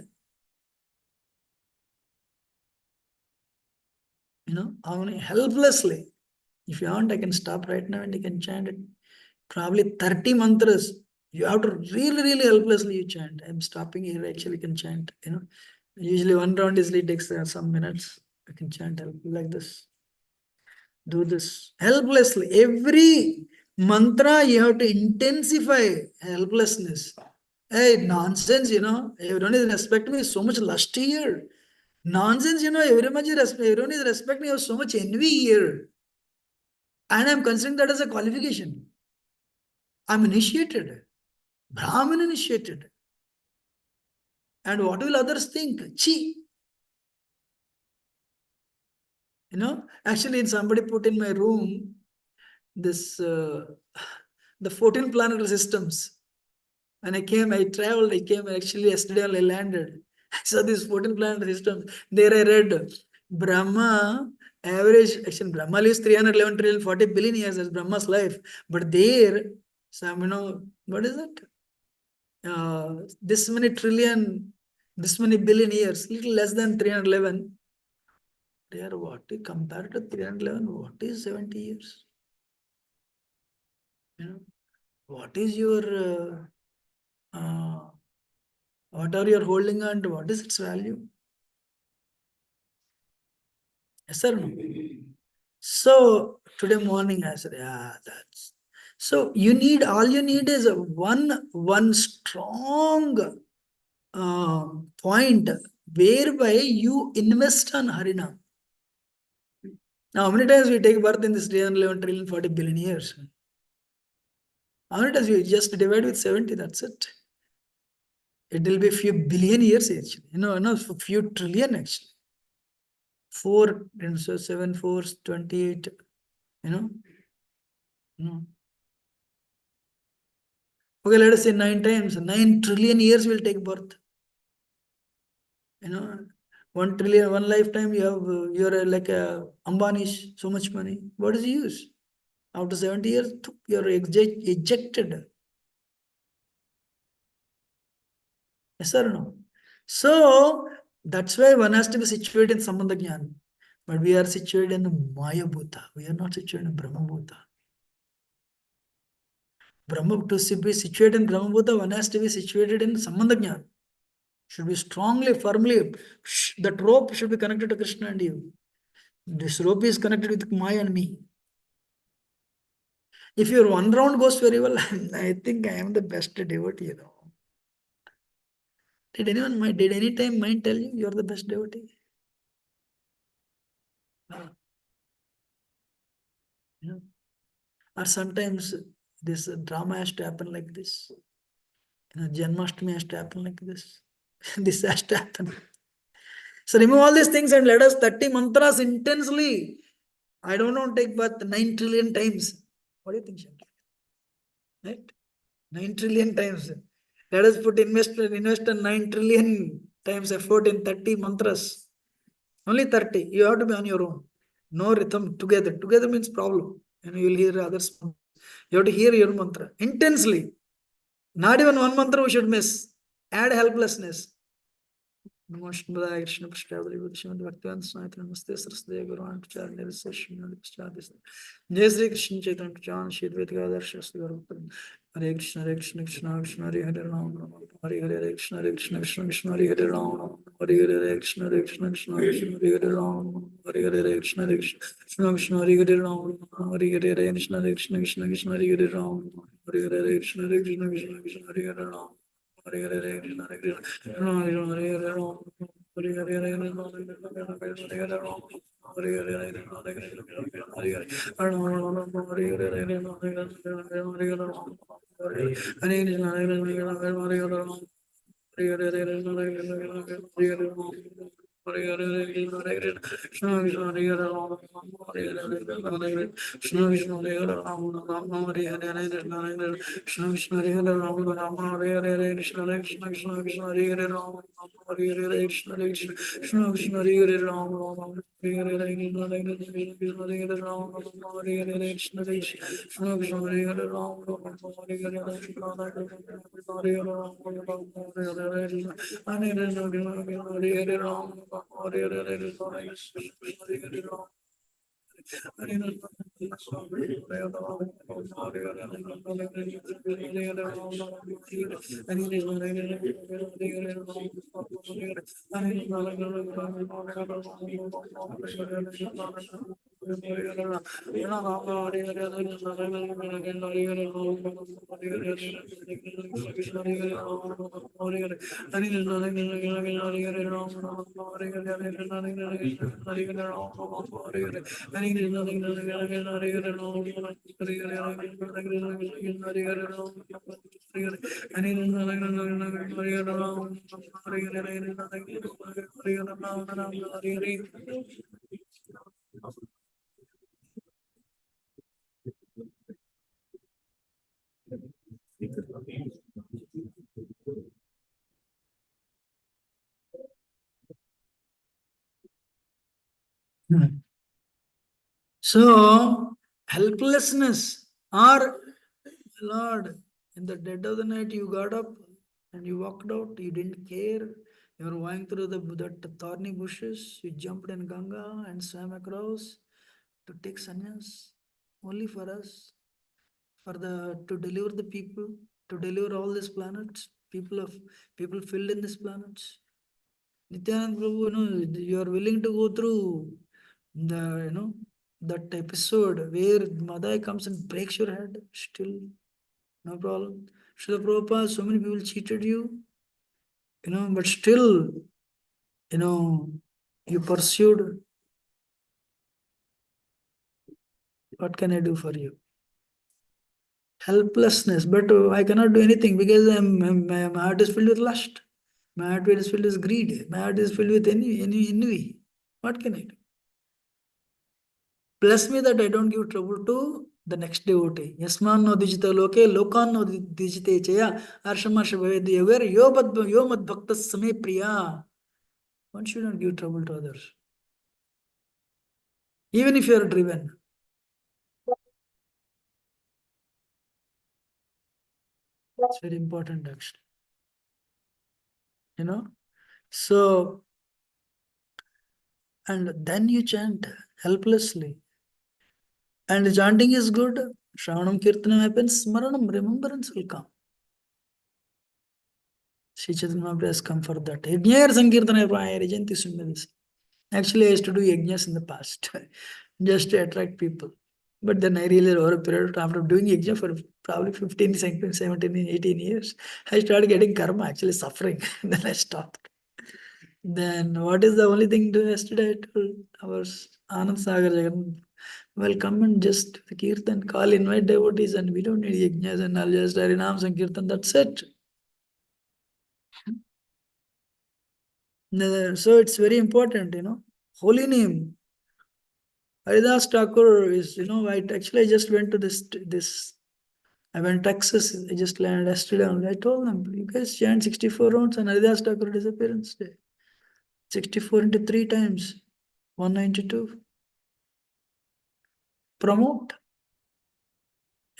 only helplessly. If you want, I can stop right now and you can chant it. Probably 30 mantras. You have to really, really helplessly you chant. I'm stopping here. Actually, can chant. Usually one round easily takes some minutes. I can chant like this. Do this helplessly. Every mantra you have to intensify helplessness. Hey, nonsense, everyone is respecting me, so much lust here. Nonsense, everyone is respecting me, so much envy here. And I'm considering that as a qualification. I'm initiated. Brahmin initiated. And what will others think? Chi. Actually, somebody put in my room this the 14 planetary systems. When I traveled, actually yesterday I landed. I saw these 14 planetary systems. There I read Brahma, average, actually Brahma lives 311 trillion 40 billion years as Brahma's life. But there, some, what is it? This many trillion, this many billion years, little less than 311. There, what compared to 311, what is 70 years? What is your what are you holding on to? What is its value? Yes or no? So today morning I said, yeah, that's so all you need is one strong point whereby you invest on Harinam. Now, how many times we take birth in this 311 trillion 40 billion years? How many times you just divide with 70, that's it. It will be a few billion years actually. A few trillion actually. 4 and so 7 4s 28. Okay, let us say 9 times. 9 trillion years will take birth. 1 trillion, one lifetime you're like a Ambanish, so much money. What is the use? After 70 years, you're ejected. Yes or no? So that's why one has to be situated in Sambandha Jnana. But we are situated in the Maya Bhuta. We are not situated in Brahma Bhuta. To be situated in Brahma Bhuta, one has to be situated in Sambandha Jnana. Should be strongly, firmly, that rope should be connected to Krishna and you. This rope is connected with Maya and me. If your one round goes very well, I think I am the best devotee, Did any time mind tell you you're the best devotee? Or sometimes this drama has to happen like this. Janmashtami has to happen like this. This has to happen. So remove all these things and let us 30 mantras intensely. I don't want to take birth 9 trillion times. What do you think, Shankar? Right? 9 trillion times. Let us invest 9 trillion times effort in 30 mantras. Only 30. You have to be on your own. No rhythm together. Together means problem. And you will hear others. You have to hear your mantra intensely. Not even one mantra we should miss. Add helplessness. Namaste Krishna Prasthapali Vidishamad Bhaktivan Sanatana Namaste Sarasdev Guruvan Charan Nirvasesham Nirvasechadis Jai Sri Krishna Chaitanya Charan Shidvet Gadarsh Garupan Hare Krishna Krishna Krishna Hare Hare Ram Hare Hare Krishna Krishna Krishna Hare Hare Ram Hare Hare Krishna Krishna Krishna Hare Hare Ram Hare Hare Krishna Krishna Hare Hare Ram Hare Hare Krishna Krishna Hare Hare Ram Hare Hare Krishna Krishna Hare Hare Ram Hare Hare Krishna Krishna Hare Hare Ram Hare Hare Hare Ram Hare Hare So, helplessness or Lord, in the dead of the night you got up and you walked out, you didn't care. You were going through that thorny bushes, you jumped in Ganga and swam across to take sannyas only for us, for the to deliver the people, to deliver all these planets, people filled in these planets. Nityanand Prabhu, you are willing to go through that episode where Madai comes and breaks your head, still no problem. Srila Prabhupada, so many people cheated you, but still, you pursued. What can I do for you? Helplessness, but I cannot do anything because my heart is filled with lust. My heart is filled with greed. My heart is filled with envy. What can I do? Bless me that I don't give trouble to the next devotee. Yasman no dijita loke, lokan no dijite chaya, arshamarsha bhavedya, where yo mad bhakta same priya. One should not give trouble to others. Even if you are driven. It's very important actually. So, and then you chant helplessly. And chanting is good. Shravanam Kirtanam happens, Smaranam, remembrance will come. Sri Chaitanya Mahaprabhu has come for that. Yajnayar Sankirtana Prayari Jayanti Summadisi. Actually, I used to do yajnas in the past, just to attract people. But then I realized over a period of time, after doing yajna for probably 15, 17, 18 years, I started getting karma, actually suffering. Then I stopped. Then what is the only thing to yesterday I told our Anand Sagar Jagan, well, come and just Kirtan, call, invite devotees, and we don't need yajnas and I'll just Harinam Sankirtan, that's it. So it's very important, holy name. Haridas Thakur is, I just went to this, I went to Texas, I just landed yesterday, and I told them, you guys chant 64 rounds on Haridas Thakur disappearance day. 64 into 3 times, 192. Promote.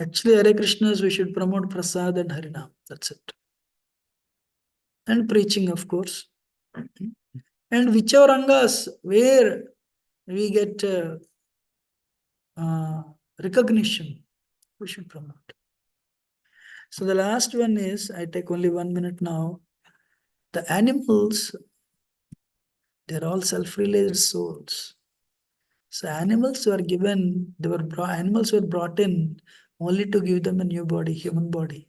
Actually, Hare Krishnas, we should promote Prasad and Harinam. That's it. And preaching, of course. And whichever angas where we get uh, recognition, we should promote. So the last one is, I take only 1 minute now. The animals, they're all self-realized souls. So animals were given, animals were brought in only to give them a new body, human body.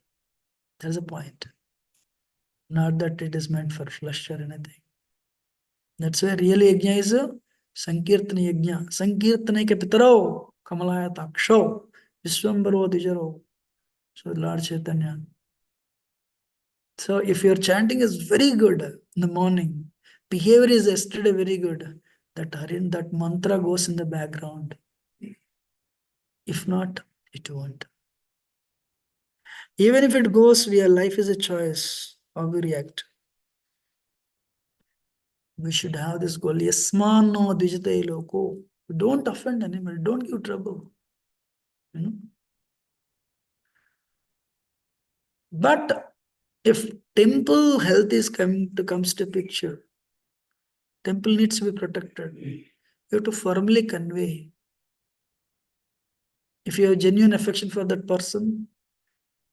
That's the point. Not that it is meant for flesh or anything. That's why really yajna is a Sankirtana yajna. Sankirtana ke pitaro, kamalaya taksho, viswambaro dijaro. So Lord Chaitanya. So if your chanting is very good in the morning, behavior is yesterday very good, that mantra goes in the background. If not, it won't. Even if it goes, your life is a choice, how we react. We should have this goal. Yasmano dijite loko. Don't offend anybody, don't give trouble. You know? But if temple health is comes to picture, temple needs to be protected. You have to firmly convey. If you have genuine affection for that person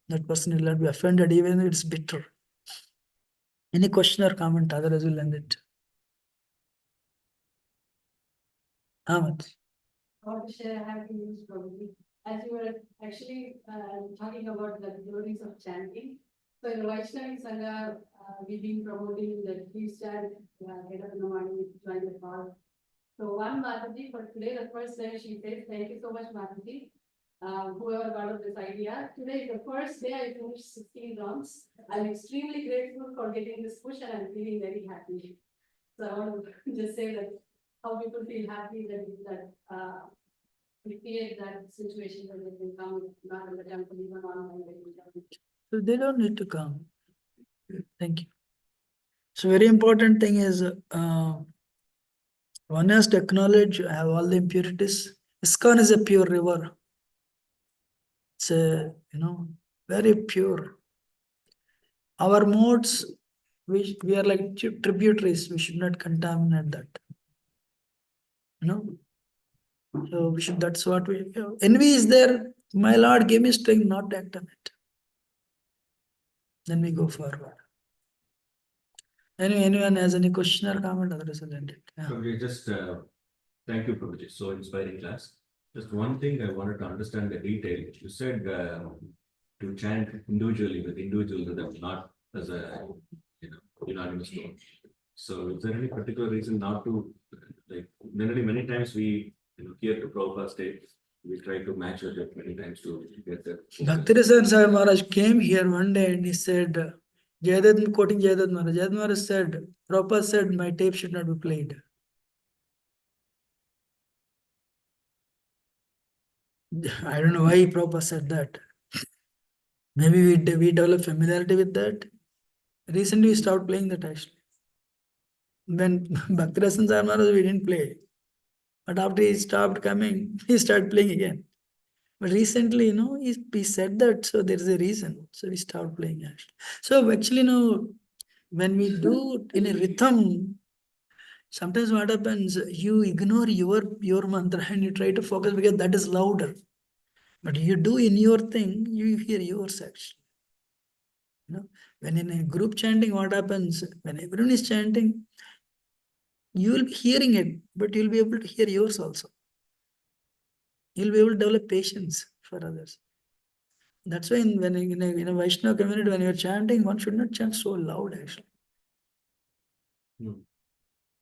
will not be offended, even if it's bitter. Any question or comment, otherwise we'll end it. Ahmed. I want to share happy news probably. As you were actually talking about the glories of chanting. So in Vaishnavi Sangha, we've been promoting that please chant, get up in the morning, join the call. So one Mataji for today, the first day she says, thank you so much Mataji. Whoever got up this idea. Today is the first day I finished 16 rounds. I'm extremely grateful for getting this push and I'm feeling very happy. So I want to just say that how people feel happy that we create that situation where they can come not in the temple, even online. So they don't need to come. Thank you. So very important thing is one has to acknowledge I have all the impurities. ISKCON is a pure river. It's a, very pure. Our modes, we are like tributaries. We should not contaminate that. So we should. That's what we. Envy is there. My Lord gave me strength not to act on it. Then we go forward. Anyway, anyone has any question or comment? Otherwise, I'll end it. Yeah. Okay, just thank you, Prabhuji. So inspiring class. Just one thing I wanted to understand the detail. You said to chant individually with individual rhythm, not as a unanimous tone. So is there any particular reason not to like many times we hear the Prabhupada state, we try to match with it many times to get that. Bhaktirasan Sahib Maharaj came here one day and he said, Jayadad, quoting Jayadad Maharaj, Jayadad Maharaj said, Prabhupada said, my tape should not be played. I don't know why Prabhupada said that. Maybe we develop familiarity with that. Recently, we stopped playing that actually. When Bhaktirasan Sahib Maharaj, we didn't play. But after he stopped coming, he started playing again. But recently, he said that, so there's a reason. So we stopped playing actually. So actually, when we do in a rhythm, sometimes what happens, you ignore your mantra and you try to focus because that is louder. But you do in your thing, you hear yours actually. When in a group chanting, what happens? When everyone is chanting, you will be hearing it, but you'll be able to hear yours also. You'll be able to develop patience for others. That's why in a Vaishnava community, when you're chanting, one should not chant so loud actually.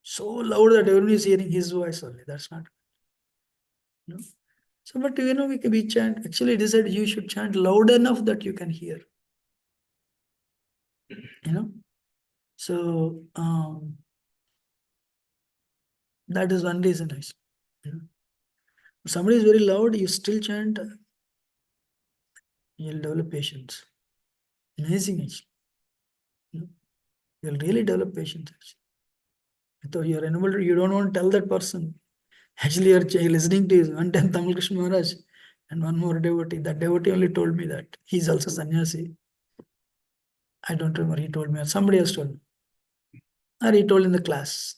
So loud that everyone is hearing his voice only. That's not. So, but we chant. Actually, it is said you should chant loud enough that you can hear. So that is one reason actually. If somebody is very loud, you still chant, you'll develop patience. Amazing actually. You'll really develop patience actually. So you're unable you don't want to tell that person. Actually, you're listening to his one time Tamil Krishna Maharaj. And one more devotee, that devotee only told me that. He's also sannyasi. I don't remember, he told me, or somebody else told me. Or he told in the class.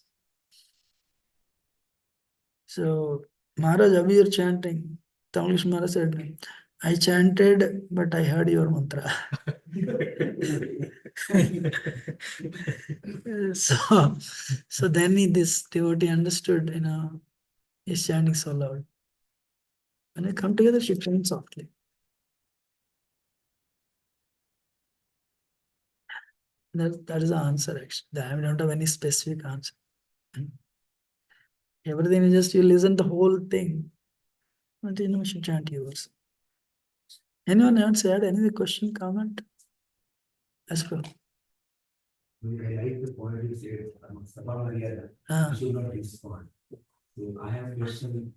So, Maharaj, Abhi, you're chanting. Tamilish Maharaj said, I chanted, but I heard your mantra. so then this devotee understood, he's chanting so loud. When they come together, she chants softly. That is the answer, actually. I don't have any specific answer. Everything is just you listen the whole thing. But you should chant yours. Anyone else had any question, comment? As for I like the point you said, Sabha Ah. should not respond. So I have a question.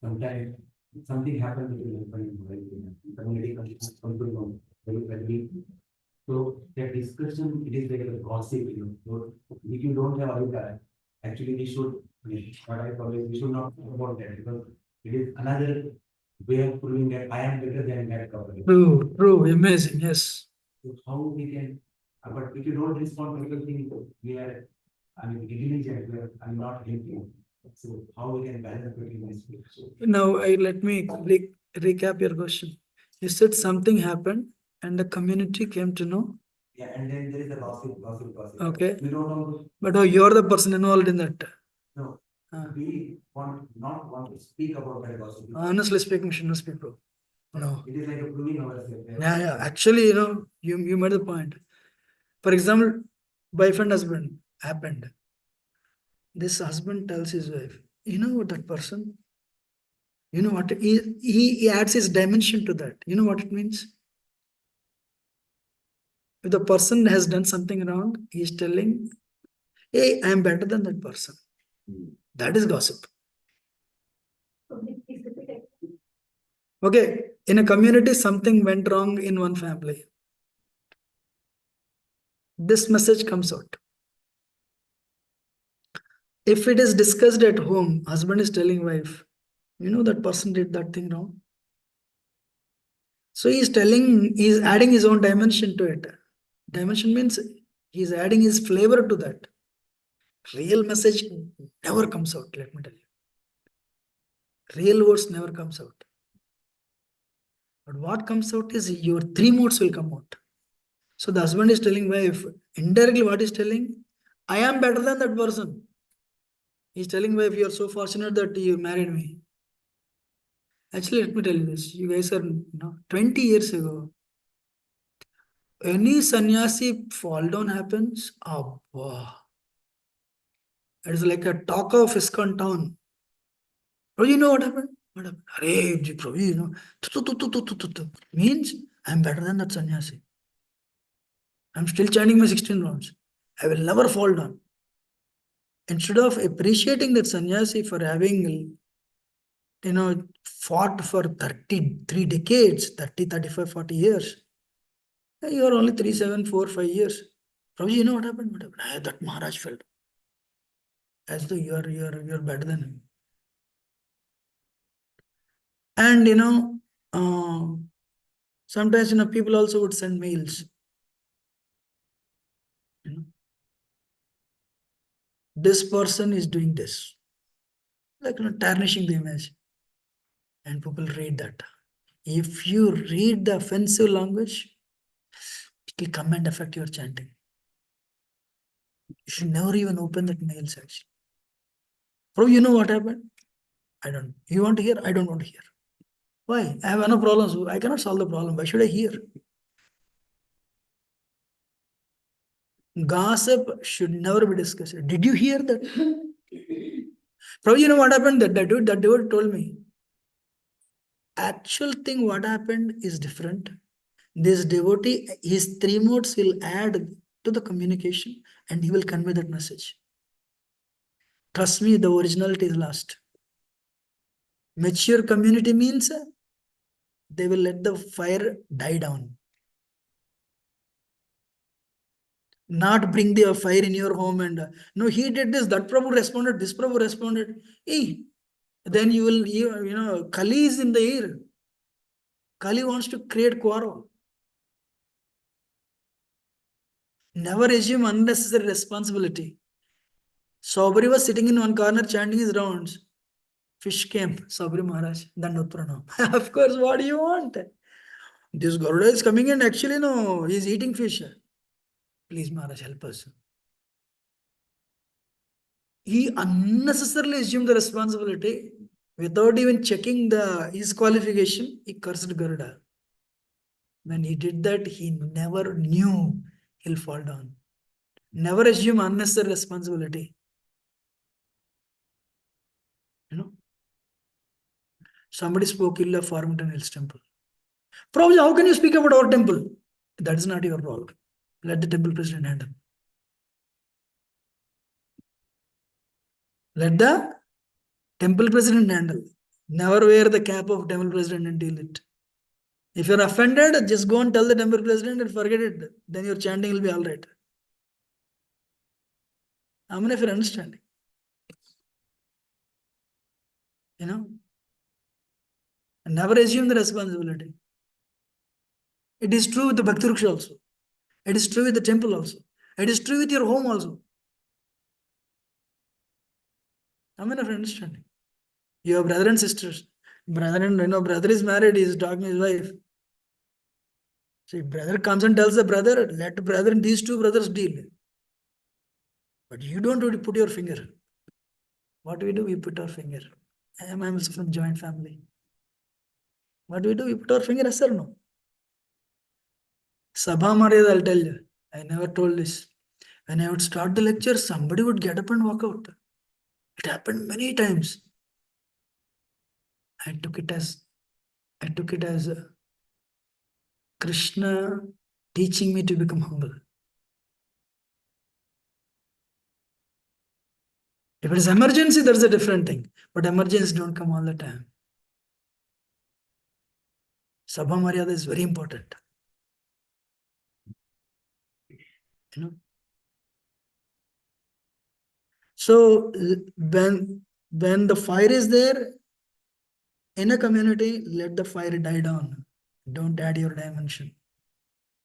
Sometimes something happens in community, very badly. So that discussion, it is like a gossip, So if you don't have Avita, actually we should, what I call it, we should not talk about that because it is another way of proving that I am better than that couple. True, amazing, yes. So how we can, but if you don't respond, people think we are, negligent, I'm not helping. So how we can balance between these two? So Now, let me recap your question. You said something happened and the community came to know. yeah, and then there is a gossip. Okay. We don't know. But you're the person involved in that. No, Ah. we not want to speak about that gossip. Honestly speaking, should not speak, bro. No. It is like a proving ourselves. Yeah. Actually, you made the point. For example, wife and husband happened. This husband tells his wife, you know what that person? You know what? He adds his dimension to that. You know what it means? If the person has done something wrong, he is telling, hey, I am better than that person. That is gossip. Okay, in a community, something went wrong in one family. This message comes out. If it is discussed at home, husband is telling wife, you know that person did that thing wrong. So he's adding his own dimension to it. Dimension means he's adding his flavor to that. Real message never comes out, let me tell you. Real words never comes out. But what comes out is your three modes will come out. So the husband is telling wife, indirectly what is telling? I am better than that person. He's telling wife, you are so fortunate that you married me. Actually, let me tell you this. You guys are 20 years ago. Any sannyasi fall down happens, oh, wow. It is like a talk of ISKCON town. Oh, you know what happened? What happened? Hare, Prabhu, means I'm better than that sannyasi. I'm still chanting my 16 rounds. I will never fall down. Instead of appreciating that sannyasi for having, fought for 33 decades, 30, 35, 40 years. You are only 3, 7, 4, 5 years. Prabhuji, you know what happened? What happened? That Maharaj felt as though you're better than him. And sometimes people also would send mails. This person is doing this, like tarnishing the image, and people read that. If you read the offensive language, it will come and affect your chanting. You should never even open that mails actually. Bro, you know what happened? I don't. You want to hear? I don't want to hear. Why? I have no problems. I cannot solve the problem. Why should I hear? Gossip should never be discussed. Did you hear that? Probably you know what happened? That dude told me. Actual thing what happened is different. This devotee, his three modes will add to the communication and he will convey that message. Trust me, the originality is lost. Mature community means they will let the fire die down. Not bring the fire in your home and no, he did this, that Prabhu responded, this Prabhu responded. Hey, then you will, Kali is in the air. Kali wants to create quarrel. Never assume unnecessary responsibility. Sabri was sitting in one corner chanting his rounds. Fish came, Sabri Maharaj, Dandot Pranam. Of course, what do you want? This Garuda is coming and actually, no, he's eating fish. Please, Maharaj, help us. He unnecessarily assumed the responsibility without even checking his qualification. He cursed Garuda. When he did that, he never knew he'll fall down. Never assume unnecessary responsibility. You know, somebody spoke ill of Farmington Hills Temple. Prabhuji, how can you speak about our temple? That is not your problem. Let the temple president handle. Let the temple president handle. Never wear the cap of temple president and deal it. If you're offended, just go and tell the temple president and forget it. Then your chanting will be all right. How many of you are understanding? You know? And never assume the responsibility. It is true with the Bhakti Vriksha also. It is true with the temple also. It is true with your home also. How many of you are understanding? You have brother and sisters. Brother is married, he is talking to his wife. So if brother comes and tells the brother, let brother and these two brothers deal. But you don't really put your finger. What do? We put our finger. I am also from joint family. What do? We put our finger, yes or no? Sabha Maryada, I'll tell you. I never told this. When I would start the lecture, somebody would get up and walk out. It happened many times. I took it as Krishna teaching me to become humble. If it is emergency, that's a different thing. But emergencies don't come all the time. Sabha Maryada is very important. You know. So when the fire is there in a community, let the fire die down. Don't add your dimension.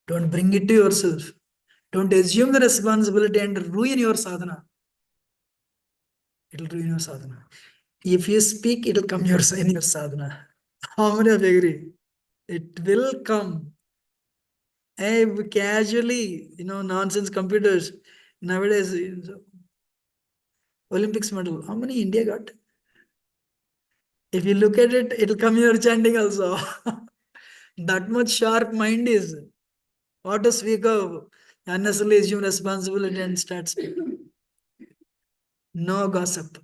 Don't bring it to yourself. Don't assume the responsibility and ruin your sadhana. It will ruin your sadhana. If you speak, it will come in your sadhana. How many of you agree? It will come. Hey, casually, nonsense computers. Nowadays, Olympics medal. How many India got? If you look at it, it'll come your chanting also. That much sharp mind is. What to speak of? Unnecessarily assume responsibility and start speaking. No gossip.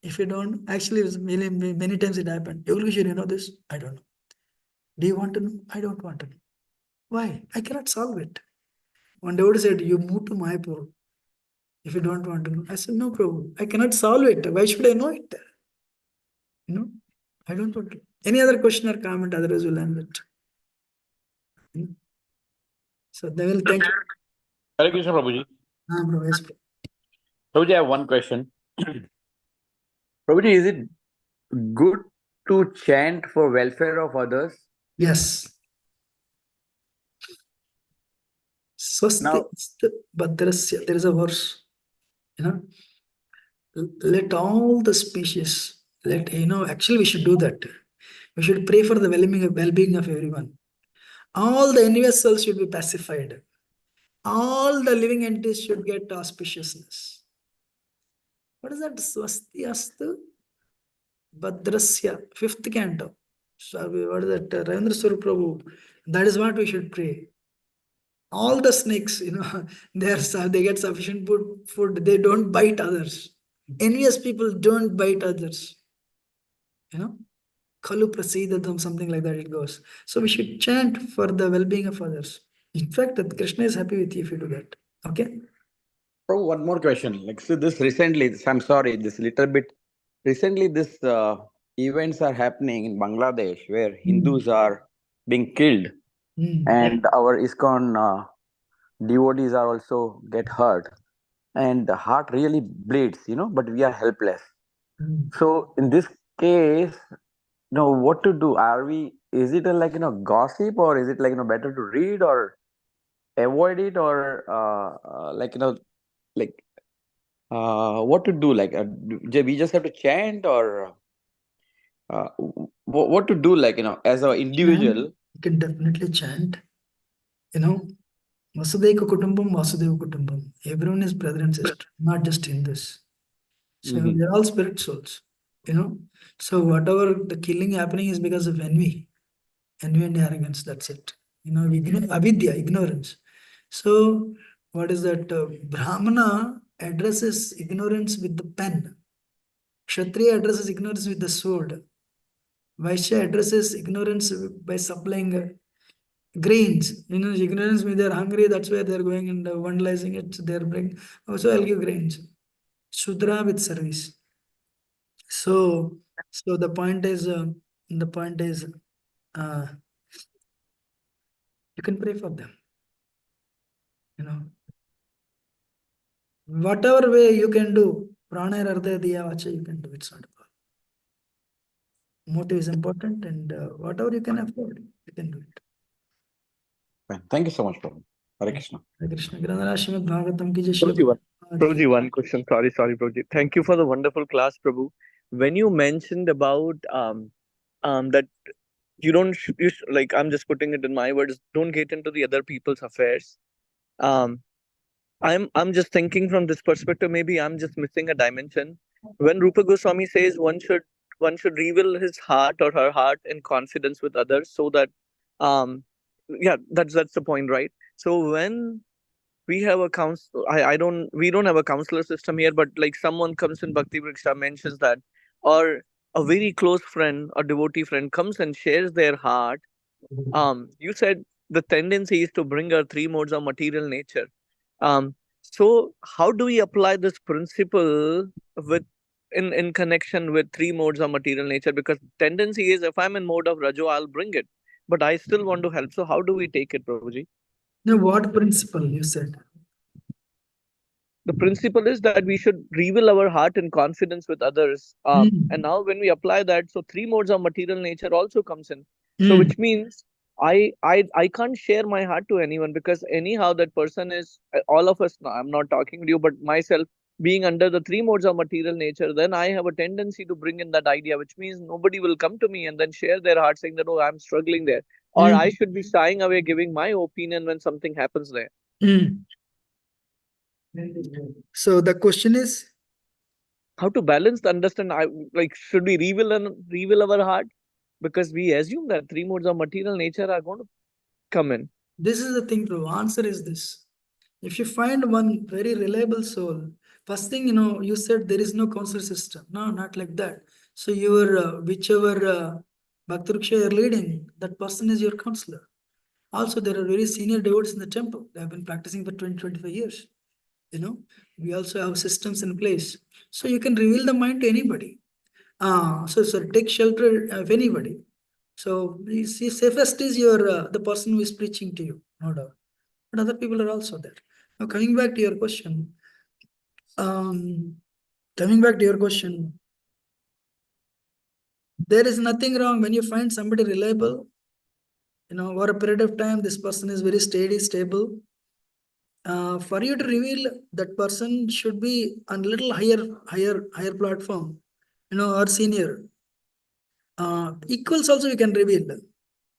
If you don't, actually, many times it happened. Kishore, you know this? I don't know. Do you want to know? I don't want to know. Why? I cannot solve it. One devotee said, you move to Mayapur. If you don't want to know. I said, no, Prabhu. I cannot solve it. Why should I know it? I don't want to. Any other question or comment, otherwise we'll end it. So they will thank you. Hare Krishna, Prabhuji. Bro, yes, bro. Prabhuji, I have one question. Prabhuji, is it good to chant for welfare of others? Yes. Swasti Now- Bhadrasya. There is a verse. Let all the species, actually we should do that. We should pray for the well-being of everyone. All the envious souls should be pacified. All the living entities should get auspiciousness. What is that? Swasti Astu Bhadrasya, 5th canto. So what is that? Ravindra Swarup Prabhu. That is what we should pray. All the snakes, they get sufficient food. They don't bite others. Envious people don't bite others. Kalu prasidadam, something like that it goes. So we should chant for the well-being of others. In fact, Krishna is happy with you if you do that. Okay? Prabhu, one more question. Like, so this recently, I'm sorry, this little bit, recently this events are happening in Bangladesh where Hindus are being killed and our ISKCON devotees are also get hurt. And the heart really bleeds, but we are helpless. So in this case, what to do? Are we is it a, like, gossip, or is it like, better to read or avoid it, or like, like, what to do? Like, we just have to chant, or what to do, like, as an individual? You can definitely chant. You know, Vasudeva Kutumbam, Vasudeva Kutumbam. Everyone is brother and sister, not just in this. So Mhm. they're all spirit souls. So whatever the killing happening is because of envy and arrogance. That's it. Avidya, ignorance. So what is that? Brahmana addresses ignorance with the pen. Kshatriya addresses ignorance with the sword. Vaishya addresses ignorance by supplying grains. Ignorance means they're hungry, that's why they're going and vandalizing it. They're bringing, also I'll give grains. Shudra with service. So, the point is, uh, you can pray for them. Whatever way you can do, prana ardha diya vacha, you can do. It's not a problem. Motive is important, and whatever you can afford, you can do it. Fine. Thank you so much, Prabhu. Hare Krishna. Hare Krishna. Granara Srimad Bhagavatam ki jai. Prabhuji, Shri one question. Sorry, Prabhuji. Thank you for the wonderful class, Prabhu. When you mentioned about that you don't like, I'm just putting it in my words, don't get into the other people's affairs. I'm just thinking from this perspective. Maybe I'm just missing a dimension. When Rupa Goswami says one should reveal his heart or her heart in confidence with others, so that yeah, that's the point, right? So when we have a counsel, we don't have a counselor system here, but like someone comes in Bhakti Vriksha, mentions that, or a very close friend or devotee friend comes and shares their heart. You said the tendency is to bring our three modes of material nature. So how do we apply this principle with in connection with three modes of material nature? Because tendency is, if I'm in mode of Rajo, I'll bring it, but I still want to help. So how do we take it, Prabhuji? Now, what principle you said? The principle is that we should reveal our heart in confidence with others. And now when we apply that, so three modes of material nature also comes in. So which means I can't share my heart to anyone, because anyhow that person is, all of us, I'm not talking to you, but myself, being under the three modes of material nature, then I have a tendency to bring in that idea, which means nobody will come to me and then share their heart saying that, oh, I'm struggling there. Or I should be shying away giving my opinion when something happens there. So the question is, how to balance the understand. Like, should we reveal our heart, because we assume that three modes of material nature are going to come in. This is the thing, bro. Answer is this. If you find one very reliable soul, first thing, you said there is no counselor system. No, not like that. So your whichever Bhakti Vriksha you're leading, that person is your counselor. Also, there are very senior devotees in the temple. They have been practicing for 20-25 years. We also have systems in place. So you can reveal the mind to anybody. So take shelter of anybody. So the safest is the person who is preaching to you, no doubt. But other people are also there. Now coming back to your question, there is nothing wrong when you find somebody reliable. Over a period of time, this person is very steady, stable. For you to reveal, that person should be on a little higher platform, or senior. Equals also we can reveal.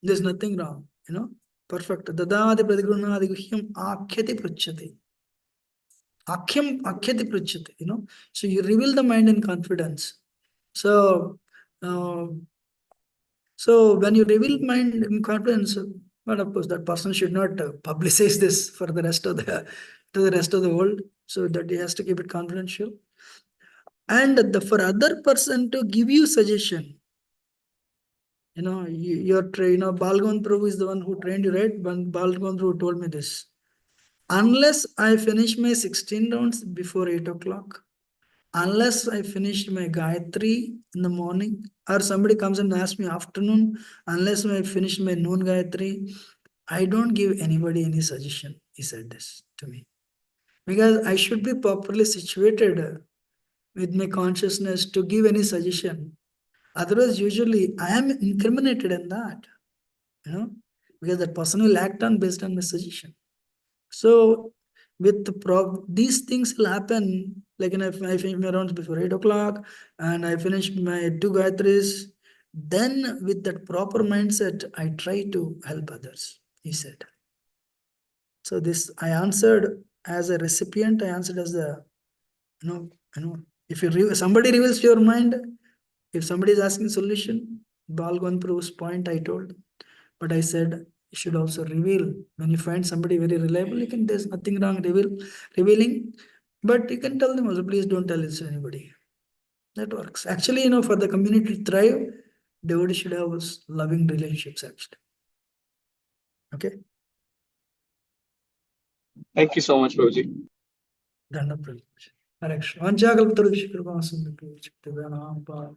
There's nothing wrong, perfect. Dadadi pradigruhnadi guhyam akhyati pruchyati. Akhyati pruchyati, so you reveal the mind in confidence. So when you reveal mind in confidence, well, of course, that person should not publicize this for the rest of the world, so that he has to keep it confidential. And for other person to give you suggestion, you're trained. Balgwan Prabhu is the one who trained you, right? Balgwan Prabhu told me this. Unless I finish my 16 rounds before 8 o'clock, unless I finished my Gayatri in the morning, or somebody comes and asks me afternoon, unless I finish my noon Gayatri, I don't give anybody any suggestion. He said this to me. Because I should be properly situated with my consciousness to give any suggestion. Otherwise, usually I am incriminated in that. you know, because that person will act on based on my suggestion. So with these things will happen, like, if I finish my rounds before 8 o'clock and I finish my 2 Gayatris, then with that proper mindset, I try to help others, he said. So this, I answered as a recipient, I answered as the, if somebody reveals your mind, if somebody is asking solution, Balgwan Prabhu's point I told, but I said, you should also reveal. When you find somebody very reliable, you can, there's nothing wrong revealing, but you can tell them also, please don't tell it to anybody. That works. Actually, for the community to thrive, devotee should have loving relationships, actually. Okay? Thank you so much, Prabhuji. Dhanna Prabhu. Correction. Vanchakalpatarusha Kripasindu Prabhu.